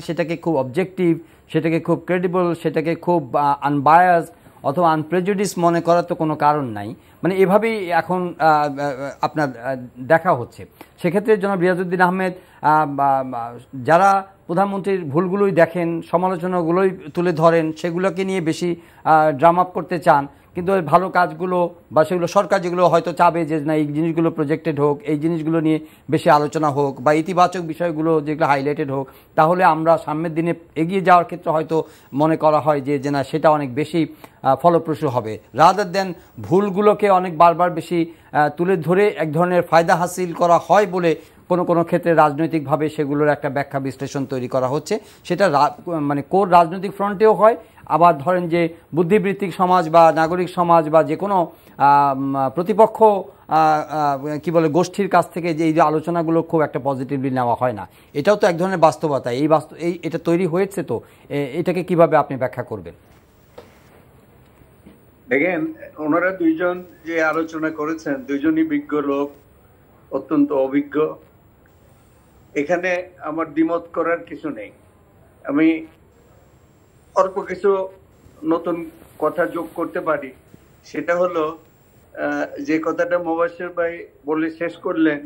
[SPEAKER 1] সেটাকে খুব অবজেক্টিভ, সেটাকে খুব ক্রেডিবল, সেটাকে খুব আনবায়াস অথবা আনপ্রেজুডিস মনে করার তো কোনো কারণ নাই। মানে এভাবেই এখন আপনার দেখা হচ্ছে। সেক্ষেত্রে জনাব রিয়াজউদ্দিন আহমেদ, যারা প্রধানমন্ত্রীর ভুলগুলোই দেখেন, সমালোচনাগুলোই তুলে ধরেন, সেগুলোকে নিয়ে বেশি ড্রাম আপ করতে চান, কিন্তু ওই ভালো কাজগুলো বা সেগুলো সরকার যেগুলো হয়তো চাবে যে না এই জিনিসগুলো প্রজেক্টেড হোক, এই জিনিসগুলো নিয়ে বেশি আলোচনা হোক বা ইতিবাচক বিষয়গুলো যেগুলো হাইলাইটেড হোক, তাহলে আমরা সামনের দিনে এগিয়ে যাওয়ার ক্ষেত্রে হয়তো মনে করা হয় যে না সেটা অনেক বেশি ফলপ্রসূ হবে, রাদার দেন ভুলগুলোকে অনেক বারবার বেশি তুলে ধরে এক ধরনের ফায়দা হাসিল করা হয় বলে কোনো ক্ষেত্রে রাজনৈতিকভাবে সেগুলোর একটা ব্যাখ্যা বিশ্লেষণ তৈরি করা হচ্ছে। সেটা মানে কোর রাজনৈতিক ফ্রন্টেও হয়, আবার ধরেন যে বুদ্ধিবৃত্তিক সমাজ বা নাগরিক সমাজ বা যে কোনো প্রতিপক্ষ কি বলে গোষ্ঠীর কাছ থেকে যে এই যে আলোচনাগুলো খুব একটা পজিটিভলি নেওয়া হয় না। এটাও তো এক ধরনের বাস্তবতা। এটা তৈরি হয়েছে, তো এটাকে কিভাবে আপনি ব্যাখ্যা করবেন?
[SPEAKER 4] দেখেন, ওনারা দুইজন যে আলোচনা করেছেন, দুইজনই বিজ্ঞ লোক, অত্যন্ত অভিজ্ঞ। এখানে আমার দ্বিমত করার কিছু নেই। আমি অল্প কিছু নতুন কথা যোগ করতে পারি। সেটা হলো যে কথাটা মোবাশ্বের ভাই বলে শেষ করলেন,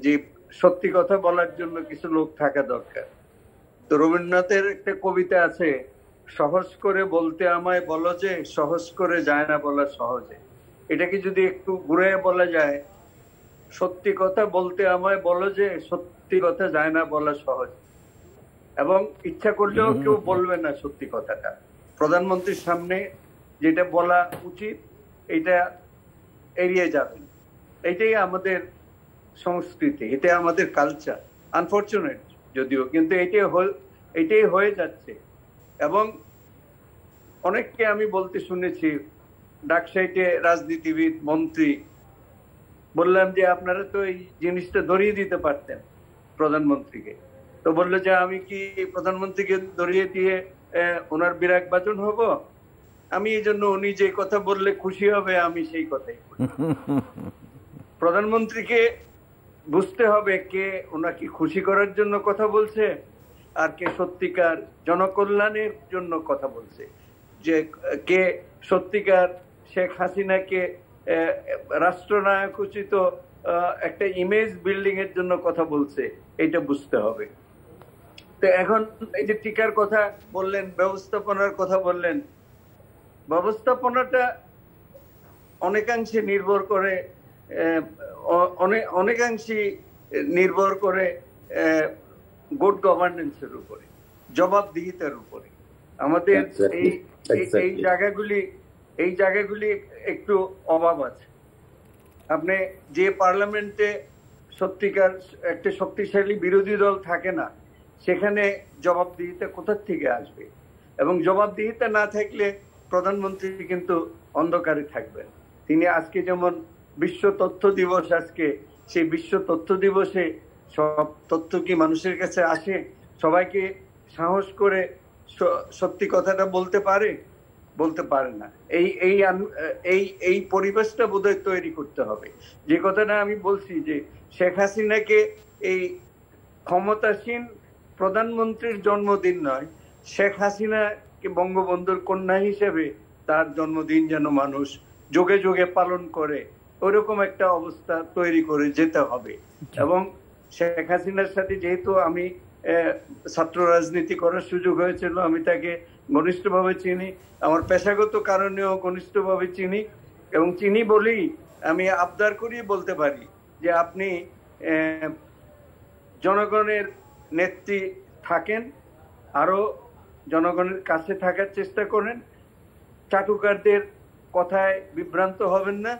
[SPEAKER 4] যে সত্যি কথা বলার জন্য কিছু লোক থাকা দরকার। তো রবীন্দ্রনাথের একটা কবিতা আছে, সহজ করে বলতে আমায় বলো যে সহজ করে যায় না বলা সহজে। এটাকে যদি একটু ঘুরে বলা যায়, সত্যি কথা বলতে আমায় বলো যে সত্যি কথা যায় না বলা সহজ, এবং ইচ্ছা করলেও কেউ বলবে না সত্যি কথাটা। প্রধানমন্ত্রীর সামনে যেটা বলা উচিত এটা এড়িয়ে যাবেন। এটাই আমাদের সংস্কৃতি, এটা আমাদের কালচার। আনফরচুনেট যদিও, কিন্তু এটাই হয়ে যাচ্ছে। এবং অনেককে আমি বলতে শুনেছি, ডাকসাইটে রাজনীতিবিদ, মন্ত্রী, বললাম যে আপনারা তো এই জিনিসটা ধরিয়ে দিতে পারতেন প্রধানমন্ত্রীকে। তো বললো যে আমি কি প্রধানমন্ত্রীকে ধরিয়ে দিয়ে ওনার বিরাগ বাচন হব? আমি এই জন্য উনি যে কথা বললে খুশি হবে আমি সেই কথাই বলি। প্রধানমন্ত্রীকে বুঝতে হবে কে ওনাকে খুশি করার জন্য কথা বলছে আর কে সত্যিকার জনকল্যাণের জন্য কথা বলছে, যে কে সত্যিকার শেখ হাসিনাকে রাষ্ট্রনায়ক উচিত একটা ইমেজ বিল্ডিং এর জন্য কথা বলছে, এটা বুঝতে হবে। তো এখন এই যে টিকার কথা বললেন, ব্যবস্থাপনার কথা বললেন, ব্যবস্থাপনাটা অনেকাংশে নির্ভর করে গুড গভর্নেন্সের উপরে, জবাবদিহিতার উপরে। আমাদের এই জায়গাগুলি একটু অভাব আছে। আপনি যে পার্লামেন্টে সত্যিকার একটা শক্তিশালী বিরোধী দল থাকে না, সেখানে জবাবদিহিতা কোথার থেকে আসবে? এবং জবাবদিহিতা না থাকলে প্রধানমন্ত্রী কিন্তু অন্ধকারে থাকবেন। তিনি আজকে যেমন বিশ্ব তথ্য দিবস, আজকে সেই বিশ্ব তথ্য দিবসে সব তথ্য কি মানুষের কাছে আসে? সবাইকে সাহস করে সত্যি কথাটা বলতে পারে? বলতে পারে না। এই পরিবেশটা বোধহয় তৈরি করতে হবে। যে কথাটা আমি বলছি যে শেখ হাসিনাকে এই ক্ষমতাসীন প্রধানমন্ত্রীর জন্মদিন নয়, শেখ হাসিনাকে বঙ্গবন্ধুর কন্যা হিসেবে তার জন্মদিন যেন মানুষ যোগে যোগে পালন করে, ওইরকম একটা অবস্থা তৈরি করে যেতে হবে। এবং শেখ হাসিনার সাথে যেহেতু আমি ছাত্র রাজনীতি করার সুযোগ হয়েছিল, আমি তাকে ঘনিষ্ঠভাবে চিনি, আমার পেশাগত কারণেও ঘনিষ্ঠভাবে চিনি, এবং চিনি বলেই আমি আবদার করিয়ে বলতে পারি যে আপনি জনগণের নেত্রী থাকেন, আরো জনগণের কাছে থাকার চেষ্টা করেন, চাটুকারদের কথায় বিভ্রান্ত হবেন না,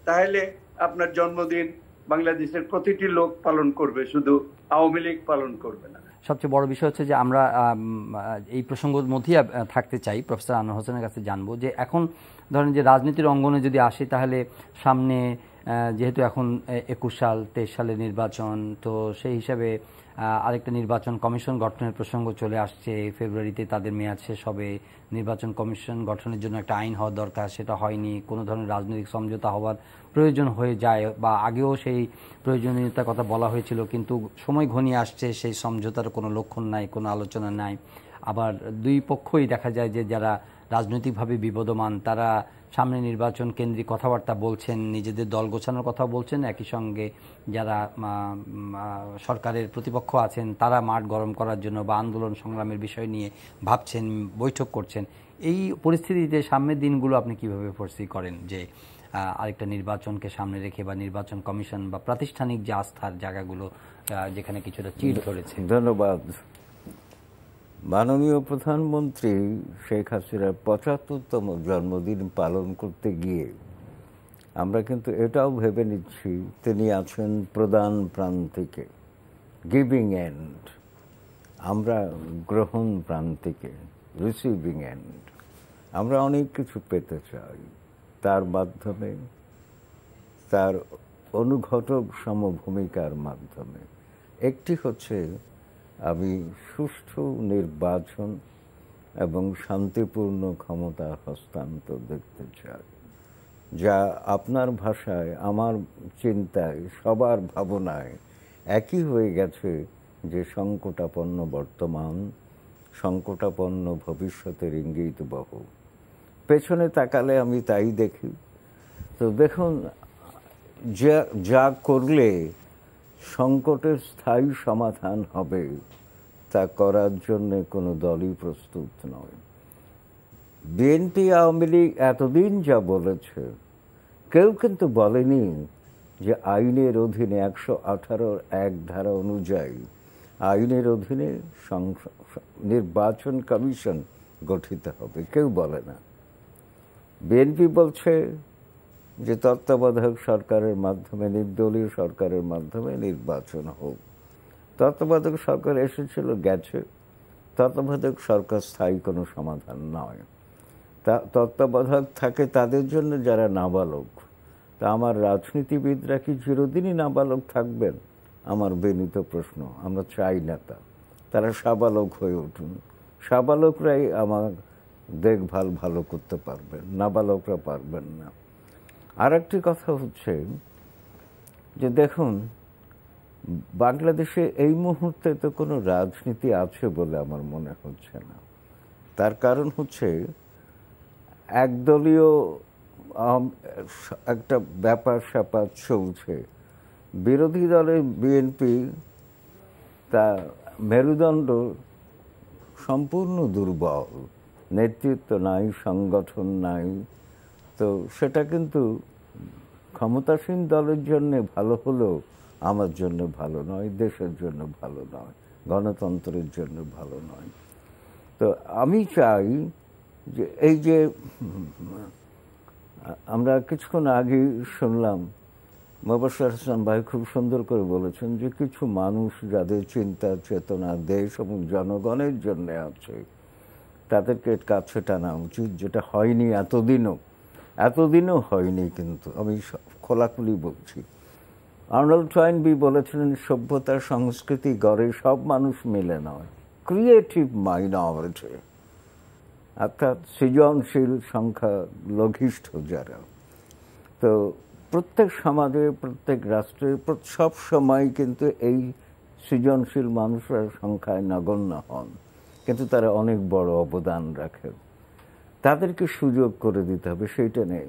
[SPEAKER 4] তাহলে আপনার জন্মদিন বাংলাদেশের প্রতিটি লোক পালন করবে, শুধু আওয়ামী লীগ পালন করবে না।
[SPEAKER 1] সবচেয়ে বড় বিষয় হচ্ছে যে আমরা এই প্রসঙ্গের মধ্যেই থাকতে চাই, প্রফেসর আনোয়ার হোসেনের কাছে জানবো যে এখন ধরেন যে রাজনীতির অঙ্গনে যদি আসে, তাহলে সামনে যেহেতু এখন 21 সাল 23 সালের নির্বাচন, তো সেই হিসাবে আরেকটা নির্বাচন কমিশন গঠনের প্রসঙ্গ চলে আসছে। ফেব্রুয়ারিতে তাদের মেয়াদ শেষ হবে। নির্বাচন কমিশন গঠনের জন্য একটা আইন হওয়ার দরকার, সেটা হয়নি। কোনো ধরনের রাজনৈতিক সমঝোতা হওয়ার প্রয়োজন হয়ে যায়, বা আগেও সেই প্রয়োজনীয়তার কথা বলা হয়েছিল, কিন্তু সময় ঘনিয়ে আসছে, সেই সমঝোতার কোনো লক্ষণ নাই, কোনো আলোচনা নাই। আবার দুই পক্ষই দেখা যায় যে যারা রাজনৈতিকভাবে বিবদমান, তারা সামনে নির্বাচন কেন্দ্রিক কথাবার্তা বলছেন, নিজেদের দল গোছানোর কথা বলছেন, একই সঙ্গে যারা সরকারের প্রতিপক্ষ আছেন তারা মাঠ গরম করার জন্য বা আন্দোলন সংগ্রামের বিষয় নিয়ে ভাবছেন, বৈঠক করছেন। এই পরিস্থিতিতে সামনের দিনগুলো আপনি কিভাবে ফোরসি করেন, যে আরেকটা নির্বাচনকে সামনে রেখে বা নির্বাচন কমিশন বা প্রাতিষ্ঠানিক যে আস্থার জায়গাগুলো যেখানে কিছুটা চিড় ধরেছে?
[SPEAKER 2] ধন্যবাদ। মাননীয় প্রধানমন্ত্রী শেখ হাসিনার 75তম জন্মদিন পালন করতে গিয়ে আমরা কিন্তু এটাও ভেবে নিচ্ছি তিনি আছেন প্রদান প্রান্তিকে, গিভিং এন্ড, আমরা গ্রহণ প্রান্তিকে, রিসিভিং এন্ড। আমরা অনেক কিছু পেতে চাই তার মাধ্যমে, তার অনুঘটক সমভূমিকার মাধ্যমে। একটি হচ্ছে আমি সুষ্ঠু নির্বাচন এবং শান্তিপূর্ণ ক্ষমতা হস্তান্তর দেখতে চাই, যা আপনার ভাষায়, আমার চিন্তায়, সবার ভাবনায় একই হয়ে গেছে যে সংকটাপন্ন বর্তমান, সংকটাপন্ন ভবিষ্যতের ইঙ্গিতবহ। পেছনে তাকালে আমি তাই দেখি। তো দেখুন, যা করলে সংকটের স্থায়ী সমাধান হবে তা করার জন্য কোনো দলই প্রস্তুত নয়। বিএনপি আওয়ামী লীগ এতদিন যা বলেছে, কেউ কিন্তু বলেনি যে আইনের অধীনে 118 এক ধারা অনুযায়ী আইনের অধীনে নির্বাচন কমিশন গঠিত হবে, কেউ বলে না। বিএনপি বলছে যে তত্ত্বাবধায়ক সরকারের মাধ্যমে, নির্দলীয় সরকারের মাধ্যমে নির্বাচন হোক। তত্ত্বাবধায়ক সরকার এসেছিল, গেছে। তত্ত্বাবধায়ক সরকার স্থায়ী কোনো সমাধান নয়। তত্ত্বাবধায়ক থাকে তাদের জন্য যারা নাবালক। তা আমার রাজনীতিবিদরা কি চিরদিনই নাবালক থাকবেন? আমার বিনীত প্রশ্ন। আমরা চাই না তারা সাবালক হয়ে উঠুন। সাবালকরাই আমার দেখভাল ভালো করতে পারবেন, নাবালকরা পারবেন না। আর একটি কথা হচ্ছে যে দেখুন, বাংলাদেশে এই মুহূর্তে তো কোনো রাজনীতি আছে বলে আমার মনে হচ্ছে না। তার কারণ হচ্ছে একদলীয় একটা ব্যাপার স্যাপার চলছে। বিরোধী দলের বিএনপি তা মেরুদণ্ড সম্পূর্ণ দুর্বল, নেতৃত্ব নাই, সংগঠন নাই। তো সেটা কিন্তু ক্ষমতাসীন দলের জন্য ভালো হলেও আমার জন্য ভালো নয়, দেশের জন্য ভালো নয়, গণতন্ত্রের জন্য ভালো নয়। তো আমি চাই যে এই যে আমরা কিছুক্ষণ আগে শুনলাম, মোবাশ্বের হোসেন ভাই খুব সুন্দর করে বলেছেন যে কিছু মানুষ যাদের চিন্তা চেতনা দেশ এবং জনগণের জন্য আছে, তাদেরকে কাছে টানা উচিত, যেটা হয়নি এতদিনও হয়নি। কিন্তু আমি খোলাখুলি বলছি, আর্নল্ড টয়েনবি বলেছিলেন সভ্যতার সংস্কৃতি গড়ে সব মানুষ মিলে নয়, ক্রিয়েটিভ মাইনরিটি। অর্থাৎ সৃজনশীল সংখ্যা লঘিষ্ঠ যারা। তো প্রত্যেক সমাজে, প্রত্যেক রাষ্ট্রে সব সময় কিন্তু এই সৃজনশীল মানুষরা সংখ্যায় নগণ্য হন, কিন্তু তারা অনেক বড় অবদান রাখেন। তাদেরকে সুযোগ করে দিতে হবে, সেইটা নেই।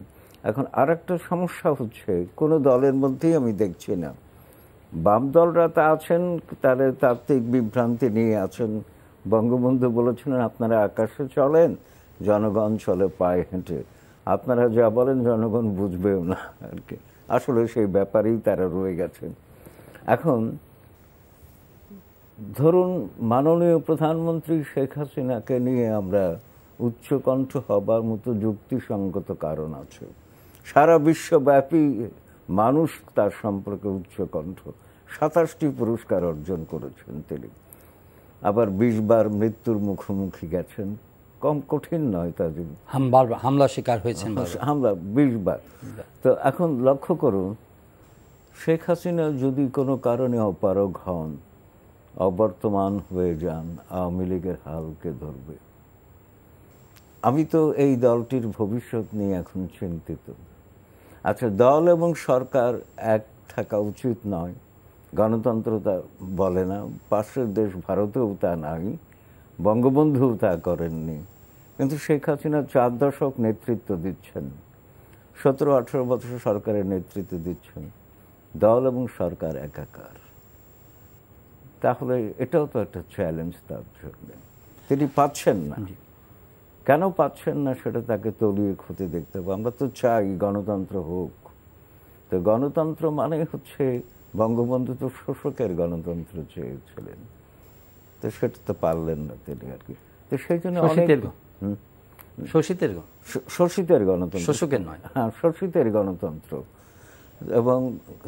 [SPEAKER 2] এখন আর একটা সমস্যা হচ্ছে, কোনো দলের মধ্যেই আমি দেখছি না। বাম দলরা তা আছেন, তারা তাত্ত্বিক বিভ্রান্তি নিয়ে আছেন। বঙ্গবন্ধু বলেছিলেন, আপনারা আকাশে চলেন, জনগণ চলে পায়ে হেঁটে। আপনারা যা বলেন জনগণ বুঝবেও না আর কি। আসলে সেই ব্যাপারেই তারা রয়ে গেছেন। এখন ধরুন, মাননীয় প্রধানমন্ত্রী শেখ হাসিনাকে নিয়ে আমরা উচ্চকণ্ঠ হবার মতো যুক্তিসঙ্গত কারণ আছে। সারা বিশ্বব্যাপী মানুষ তার সম্পর্কে উচ্চকণ্ঠ। 27টি পুরস্কার অর্জন করেছেন তিনি, আবার 20 বার মৃত্যুর মুখোমুখি গেছেন। কম কঠিন নয় তাদের,
[SPEAKER 1] হামলা শিকার হয়েছেন,
[SPEAKER 2] হামলা 20 বার। তো এখন লক্ষ্য করুন, শেখ হাসিনা যদি কোনো কারণে অপারগ হন, অবর্তমান হয়ে যান, আওয়ামী লীগের হালকে ধরবে। আমি তো এই দলটির ভবিষ্যৎ নিয়ে এখন চিন্তিত। আচ্ছা, দল এবং সরকার এক থাকা উচিত নয়, গণতন্ত্র তা বলে না। পাশের দেশ ভারতেও তা নাই, বঙ্গবন্ধুও তা করেননি। কিন্তু শেখ হাসিনা 4 দশক নেতৃত্ব দিচ্ছেন, 17-18 বছর সরকারের নেতৃত্ব দিচ্ছেন। দল এবং সরকার একাকার। তাহলে এটাও তো একটা চ্যালেঞ্জ তার জন্য। তিনি পাচ্ছেন না, কেন পাচ্ছেন না সেটা তাকে তলিয়ে খুঁজে দেখতে হবে। আমরা তো চাই গণতন্ত্র হোক। তো গণতন্ত্র মানে হচ্ছে, বঙ্গবন্ধু তো শোষকের গণতন্ত্র চেয়েছিলেন, তো সেটা তো পারলেন না তিনি আর কি। তো সেই জন্য শোষিতের গণতন্ত্র,
[SPEAKER 1] শোষকের নয়,
[SPEAKER 2] হ্যাঁ, শোষিতের গণতন্ত্র। এবং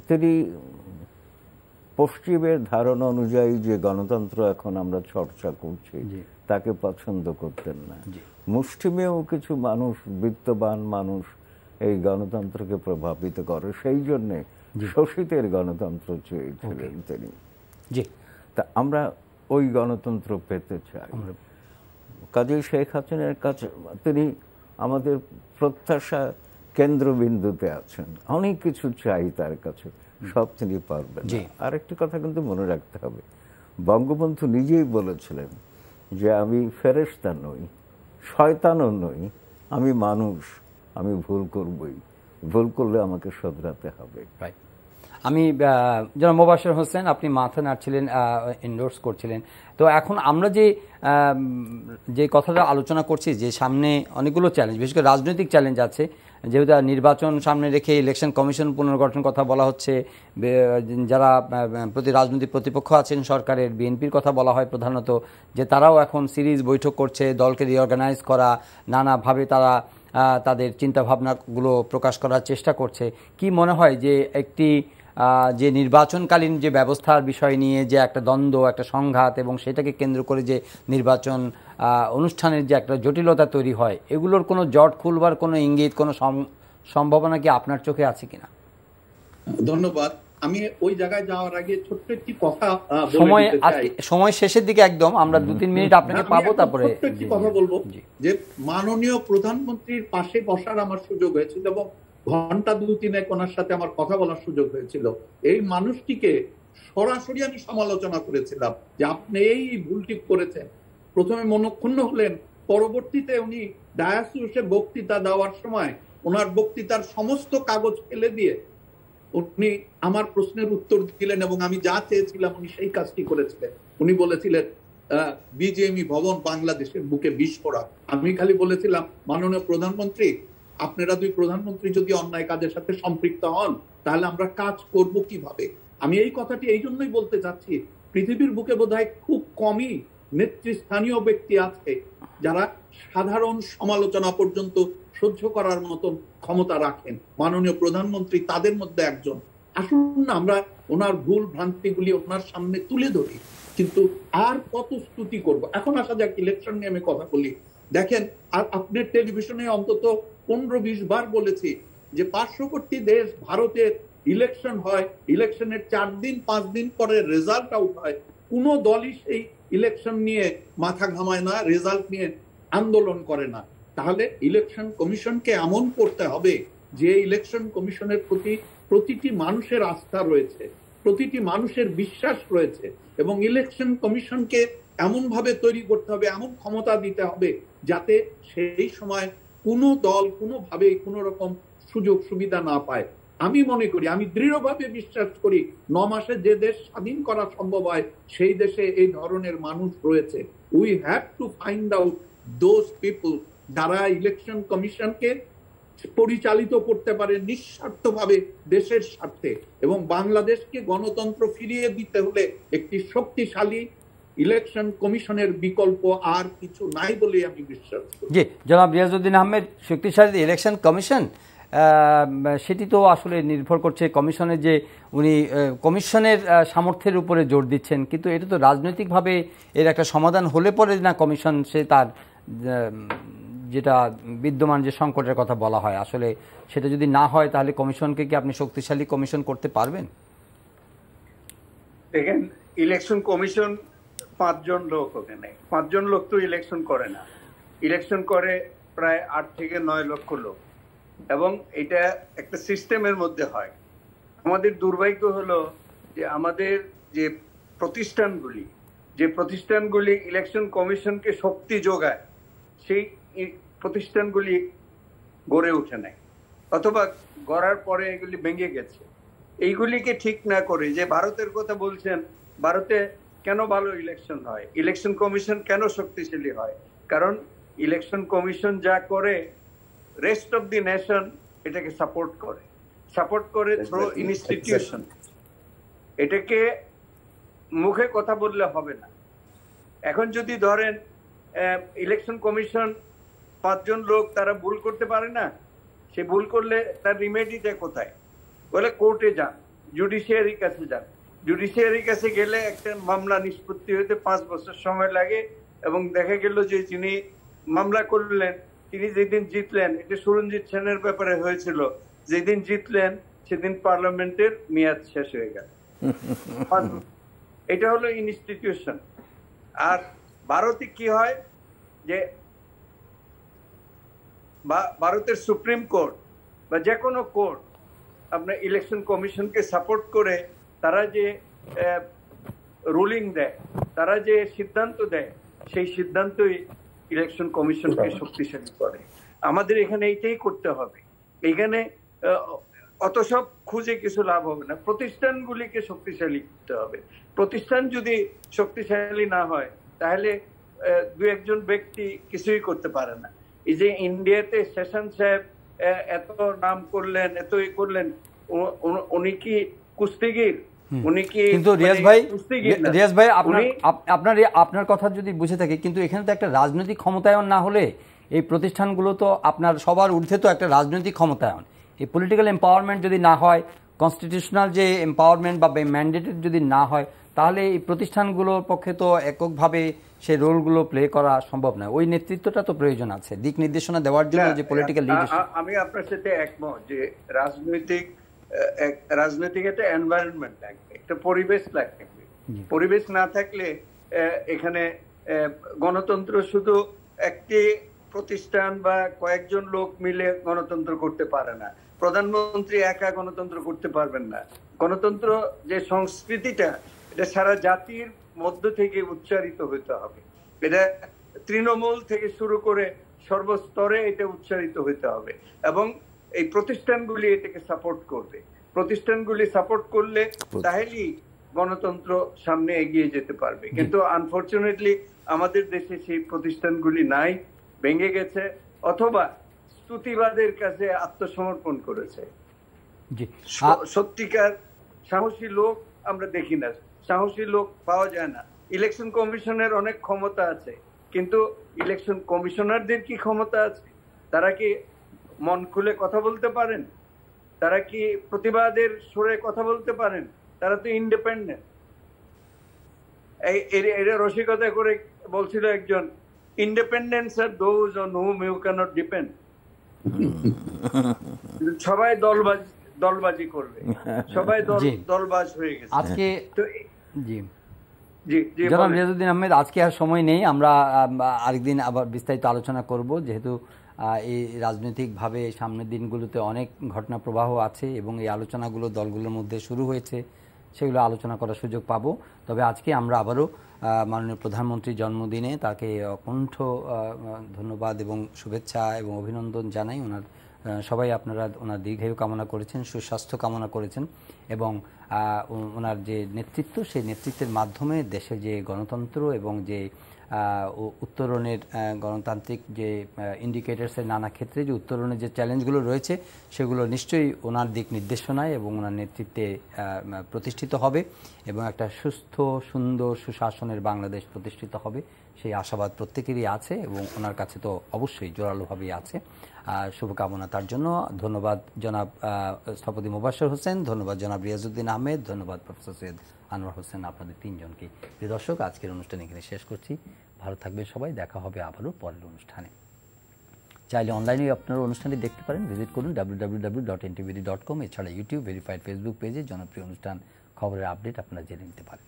[SPEAKER 2] তিনি পশ্চিমের ধারণা অনুযায়ী যে গণতন্ত্র এখন আমরা চর্চা করছি তাকে পছন্দ করতেন না। মুষ্টিমেয় কিছু মানুষ, বিত্তবান মানুষ এই গণতন্ত্রকে প্রভাবিত করে, সেই জন্যে শোষিতের গণতন্ত্র চেয়েছিলেন তিনি। তা আমরা ওই গণতন্ত্র পেতে চাই। কাজেই শেখ হাসিনার কাছে তিনি আমাদের প্রত্যাশা কেন্দ্রবিন্দুতে আছেন। অনেক কিছু চাই তার কাছে, সব তিনি পারবেন। আরেকটি কথা কিন্তু মনে রাখতে হবে, বঙ্গবন্ধু নিজেই বলেছিলেন যে আমি ফেরেশতা নই, শয়তানও নই, আমি মানুষ, আমি ভুল করবই, ভুল করলে আমাকে শোধরাতে হবে।
[SPEAKER 1] আমি জনাব মোবাশ্বের হোসেন, আপনি মাথা নাড়ছিলেন, এন্ডোর্স করছিলেন। তো এখন আমরা যে কথাটা আলোচনা করছি, যে সামনে অনেকগুলো চ্যালেঞ্জ, বিশেষ করে রাজনৈতিক চ্যালেঞ্জ আছে, যেহেতু নির্বাচন সামনে রেখে ইলেকশন কমিশন পুনর্গঠনের কথা বলা হচ্ছে। যারা রাজনৈতিক প্রতিপক্ষ আছেন সরকারের, বিএনপির কথা বলা হয় প্রধানত, যে তারাও এখন সিরিজ বৈঠক করছে, দলকে রিঅর্গানাইজ করা, নানাভাবে তারা তাদের চিন্তাভাবনাগুলো প্রকাশ করার চেষ্টা করছে। কি মনে হয় যে একটি যে নির্বাচনকালীন যে ব্যবস্থার বিষয় নিয়ে যে একটা দ্বন্দ্ব, একটা সংঘাত, এবং সেটাকে কেন্দ্র করে যে নির্বাচন অনুষ্ঠানের যে একটা জটিলতা তৈরি হয়, এগুলোর কোনো জট খুলবার কোনো ইঙ্গিত, কোনো সম্ভাবনা কি আপনার চোখে আছে কিনা?
[SPEAKER 3] ধন্যবাদ। আমি ওই জায়গায় যাওয়ার আগে ছোট্ট একটি কথা,
[SPEAKER 1] সময় শেষের দিকে একদম, আমরা 2-3 মিনিট আপনাকে পাবো, তারপরে
[SPEAKER 3] ছোট্ট একটি কথা বলবো যে মাননীয় প্রধানমন্ত্রীর পাশে বসার আমার সুযোগ হয়েছিল এবং ঘন্টা 2-3 ওনার সাথে আমার কথা বলার সুযোগ হয়েছিল। এই মানুষটিকে সরাসরি আমি সমালোচনা করেছিলাম যে আপনি এই ভুলটি করেছেন। প্রথমে মনক্ষুণ্ণ হলেন, পরবর্তীতে উনি ডায়াসে বক্তৃতা দেওয়ার সময় ওনার বক্তৃতার সমস্ত কাগজ ফেলে দিয়ে উনি আমার প্রশ্নের উত্তর দিলেন এবং আমি যা চেয়েছিলাম উনি সেই কাজটি করেছিলেন। উনি বলেছিলেন বিজেএমই ভবন বাংলাদেশের বুকে বিস্ফোরক। আমি খালি বলেছিলাম, মাননীয় প্রধানমন্ত্রী, আপনারা 2 প্রধানমন্ত্রী যদি অন্যায় কাজের সাথে সম্পৃক্ত হন তাহলে আমরা কাজ করব কিভাবে? আমি এই কথাটি এই জন্যই বলতে চাচ্ছি, পৃথিবীর বুকে বোধহয় খুব কমই নেতৃস্থানীয় ব্যক্তি আছে যারা সাধারণ সমালোচনা পর্যন্ত সহ্য করার মতন ক্ষমতা রাখেন। মাননীয় প্রধানমন্ত্রী তাদের মধ্যে একজন। আসুন না আমরা ওনার ভুল ভ্রান্তিগুলি ওনার সামনে তুলে ধরি, কিন্তু আর কত স্তুতি করব? এখন আসা যাক ইলেকশন নিয়ে আমি কথা বলি। দেখেন, আর আপনার টেলিভিশনে অন্তত 15-20 বার বলেছি যে পার্শ্ববর্তী দেশ ভারতের ইলেকশন হয়, ইলেকশনের 4 দিন 5 দিন পরে রেজাল্ট আউট হয়, কোন দলই সেই ইলেকশন নিয়ে মাথা ঘামায় না, রেজাল্ট নিয়ে আন্দোলন করে না, তাহলে ইলেকশন কমিশনকে এমন করতে হবে যে ইলেকশন কমিশনের প্রতি প্রতিটি মানুষের আস্থা রয়েছে, প্রতিটি মানুষের বিশ্বাস রয়েছে, এবং ইলেকশন কমিশনকে এমন ভাবে তৈরি করতে হবে, এমন ক্ষমতা দিতে হবে যাতে সেই সময় কোনো দল কোনোভাবে কোনো রকম সুযোগ সুবিধা না পায়। আমি মনে করি, আমি দৃঢ়ভাবে বিশ্বাস করি 9 মাসে যে দেশ স্বাধীন করা সম্ভব হয় সেই দেশে এই ধরনের মানুষ রয়েছে। We have to find out those people যারা ইলেকশন কমিশনকে পরিচালিত করতে পারে নিঃস্বার্থভাবে দেশের স্বার্থে, এবং বাংলাদেশকে গণতন্ত্র ফিরিয়ে দিতে হলে একটি শক্তিশালী ইলেকশন কমিশনের বিকল্প আর কিছু নাই বলে আমি বিশ্বাস করি।
[SPEAKER 1] জি, জনাব রিয়াজউদ্দিন আহমেদ, শক্তিশালী ইলেকশন কমিশন সেটি তো আসলে নির্ভর করছে কমিশনের যে উনি কমিশনের সামর্থ্যের উপরে জোর দিচ্ছেন, কিন্তু এটা তো রাজনৈতিকভাবে এর একটা সমাধান হলে পরে না কমিশন সে তার যেটা বিদ্যমান যে সংকটের কথা বলা হয় আসলে সেটা যদি না হয় তাহলে কমিশনকে কি আপনি শক্তিশালী কমিশন করতে পারবেন?
[SPEAKER 4] দেখেন, ইলেকশন কমিশন 5 জন লোক ওখানে, 5 জন লোক তো ইলেকশন করে না, ইলেকশন করে প্রায় 8 থেকে 9 লক্ষ লোক, এবং এটা একটা সিস্টেমের মধ্যে হয়। আমাদের দুর্ভাগ্য হলো যে আমাদের যে প্রতিষ্ঠানগুলি ইলেকশন কমিশনকে শক্তি যোগায় সেই প্রতিষ্ঠানগুলি গড়ে ওঠে নাই, অথবা গড়ার পরে এগুলি ভেঙে গেছে। এইগুলিকে ঠিক না করে, যে ভারতের কথা বলছেন, ভারতে কেন ভালো ইলেকশন হয়, ইলেকশন কমিশন কেন শক্তিশালী হয়, কারণ ইলেকশন কমিশন যা করে রেস্ট অফ দি নেশন এটাকে সাপোর্ট করে থ্রু ইনস্টিটিউশন। এটাকে মুখে কথা বললে হবে না। এখন যদি ধরেন ইলেকশন কমিশন 5 জন লোক তারা ভুল করতে পারে না, সে ভুল করলে তার রিমেডিটা কোথায়? বলে কোর্টে যান, জুডিশিয়ারির কাছে যান। জুডিশিয়ারির কাছে গেলে একটা মামলা নিষ্পত্তি হতে 5 বছর সময় লাগে, এবং দেখা গেল যে যিনি মামলা করলেন তিনি যেদিন জিতলেন, এটা সুরঞ্জিত সেনের ব্যাপারে হয়েছিল, যেদিন জিতলেন সেদিন পার্লামেন্টের মেয়াদ শেষ হয়ে গেল। এটা হলো ইনস্টিটিউশন। আর ভারতে কি হয় যে ভারতের সুপ্রিম কোর্ট বা যে কোনো কোর্ট আপনার ইলেকশন কমিশনকে সাপোর্ট করে তারা যে রুলিং দেয়, তারা যে সিদ্ধান্ত দেয়, সেই সিদ্ধান্তই ইলেকশন কমিশনকে শক্তিশালী করে। আমাদের এখানে এইটাই করতে হবে। এখানে অত সব খুঁজে কিছু লাভ হবে না, প্রতিষ্ঠানগুলিকে শক্তিশালী করতে হবে। প্রতিষ্ঠান যদি শক্তিশালী না হয় তাহলে 2-1 ব্যক্তি কিছুই করতে পারে না। এই যে ইন্ডিয়াতে সেশন সাহেব এত নাম করলেন, এতই করলেন, উনি কি কুস্তিগির? উনি কি?
[SPEAKER 1] কিন্তু রিয়াজ ভাই আপনার কথা যদি বুঝে থাকি, কিন্তু এখানে তো একটা রাজনৈতিক ক্ষমতায়ন না হলে এই প্রতিষ্ঠানগুলো তো আপনার সবার ঊর্ধ্বে তো একটা রাজনৈতিক ক্ষমতায়ন, এই পলিটিক্যাল এম্পাওয়ারমেন্ট যদি না হয়, কনস্টিটিউশনাল যে এম্পাওয়ারমেন্ট বা ম্যান্ডেটেড যদি না হয়, তাহলে এই প্রতিষ্ঠানগুলোর পক্ষে তো এককভাবে সেই রোলগুলো প্লে করা সম্ভব নয়। ওই নেতৃত্বটা তো প্রয়োজন আছে, দিক নির্দেশনা দেওয়ার জন্য যে পলিটিক্যাল লিডারশিপ।
[SPEAKER 4] আমি আপনার সাথে একমত যে রাজনৈতিক একটা এনভায়রনমেন্ট লাগবে, একটা পরিবেশ লাগবে। পরিবেশ না থাকলে এখানে গণতন্ত্র শুধু একটি প্রতিষ্ঠান বা কয়েকজন লোক মিলে গণতন্ত্র করতে পারে না। প্রধানমন্ত্রী একা গণতন্ত্র করতে পারবেন না। গণতন্ত্র যে সংস্কৃতিটা, এটা সারা জাতির মধ্য থেকে উচ্চারিত হতে হবে। এটা তৃণমূল থেকে শুরু করে সর্বস্তরে এটা উচ্চারিত হতে হবে, এবং এই প্রতিষ্ঠানগুলি এটাকে সাপোর্ট করবে। প্রতিষ্ঠানগুলি সাপোর্ট করলে তাহলেই গণতন্ত্র সামনে এগিয়ে যেতে পারবে। কিন্তু আনফরচুনেটলি আমাদের দেশে সেই প্রতিষ্ঠানগুলি নাই, ভেঙে গেছে, অথবা স্তুতিবাদের কাছে আত্মসমর্পণ করেছে। সত্যিকার সাহসী লোক আমরা দেখি না, সাহসী লোক পাওয়া যায় না। ইলেকশন কমিশনের অনেক ক্ষমতা আছে, কিন্তু ইলেকশন কমিশনারদের কি ক্ষমতা আছে? তারা কি মন খুলে কথা বলতে পারেন? তারা কি প্রতিবাদের সুরে কথা বলতে পারেন? তারা তো ইন্ডিপেন্ডেন্ট। এরা রসিকতা করে বলছিল একজন, ইন্ডিপেন্ডেন্স আর those on whom you cannot depend. সবাই দলবাজি করবে, সবাই দলবাজ হয়ে গেছে।
[SPEAKER 1] আজকে
[SPEAKER 4] জি জি
[SPEAKER 1] জনাব
[SPEAKER 4] বলেন।
[SPEAKER 1] রিয়াজউদ্দিন আহমেদ, আজকে আর সময় নেই, আমরা আরেকদিন আবার বিস্তারিত আলোচনা করব, যেহেতু এই রাজনৈতিকভাবে সামনের দিনগুলোতে অনেক ঘটনা প্রবাহ আছে এবং এই আলোচনাগুলো দলগুলোর মধ্যে শুরু হয়েছে, সেগুলো আলোচনা করার সুযোগ পাবো। তবে আজকে আমরা আবারও মাননীয় প্রধানমন্ত্রীর জন্মদিনে তাকে অকণ্ঠ ধন্যবাদ এবং শুভেচ্ছা এবং অভিনন্দন জানাই। সবাই আপনারা ওনার দীর্ঘায়ু কামনা করেছেন, সুস্বাস্থ্য কামনা করেছেন এবং ওনার যে নেতৃত্ব, সেই নেতৃত্বের মাধ্যমে দেশে যে গণতন্ত্র এবং যে উত্তরণের গণতান্ত্রিক যে ইন্ডিকেটার্সের নানা ক্ষেত্রে যে উত্তরণের যে চ্যালেঞ্জগুলো রয়েছে, সেগুলো নিশ্চয়ই ওনার দিক নির্দেশনায় এবং ওনার নেতৃত্বে প্রতিষ্ঠিত হবে এবং একটা সুস্থ, সুন্দর, সুশাসনের বাংলাদেশ প্রতিষ্ঠিত হবে, সেই আশাবাদ প্রত্যেকেরই আছে এবং ওনার কাছে তো অবশ্যই জোরালোভাবেই আছে। শুভকামনা তার জন্য। ধন্যবাদ জনাব স্থপতি মুবাশশির হোসেন, ধন্যবাদ জনাব রিয়াজউদ্দিন আহমেদ, ধন্যবাদ প্রফেসর সৈয়দ আনোয়ার হোসেন, আপনাদের তিনজনকে। প্রিয় দর্শক, আজকের অনুষ্ঠান এখানে শেষ করছি। ভালো থাকবেন সবাই, দেখা হবে আবারও পরের অনুষ্ঠানে। চাইলে অনলাইনে আপনারা অনুষ্ঠানটি দেখতে পারেন, ভিজিট করুন www.ntvd.com। এছাড়া ইউটিউব ভেরিফাইড ফেসবুক পেজে জনপ্রিয় অনুষ্ঠান খবরের আপডেট আপনারা জেনে নিতে পারেন।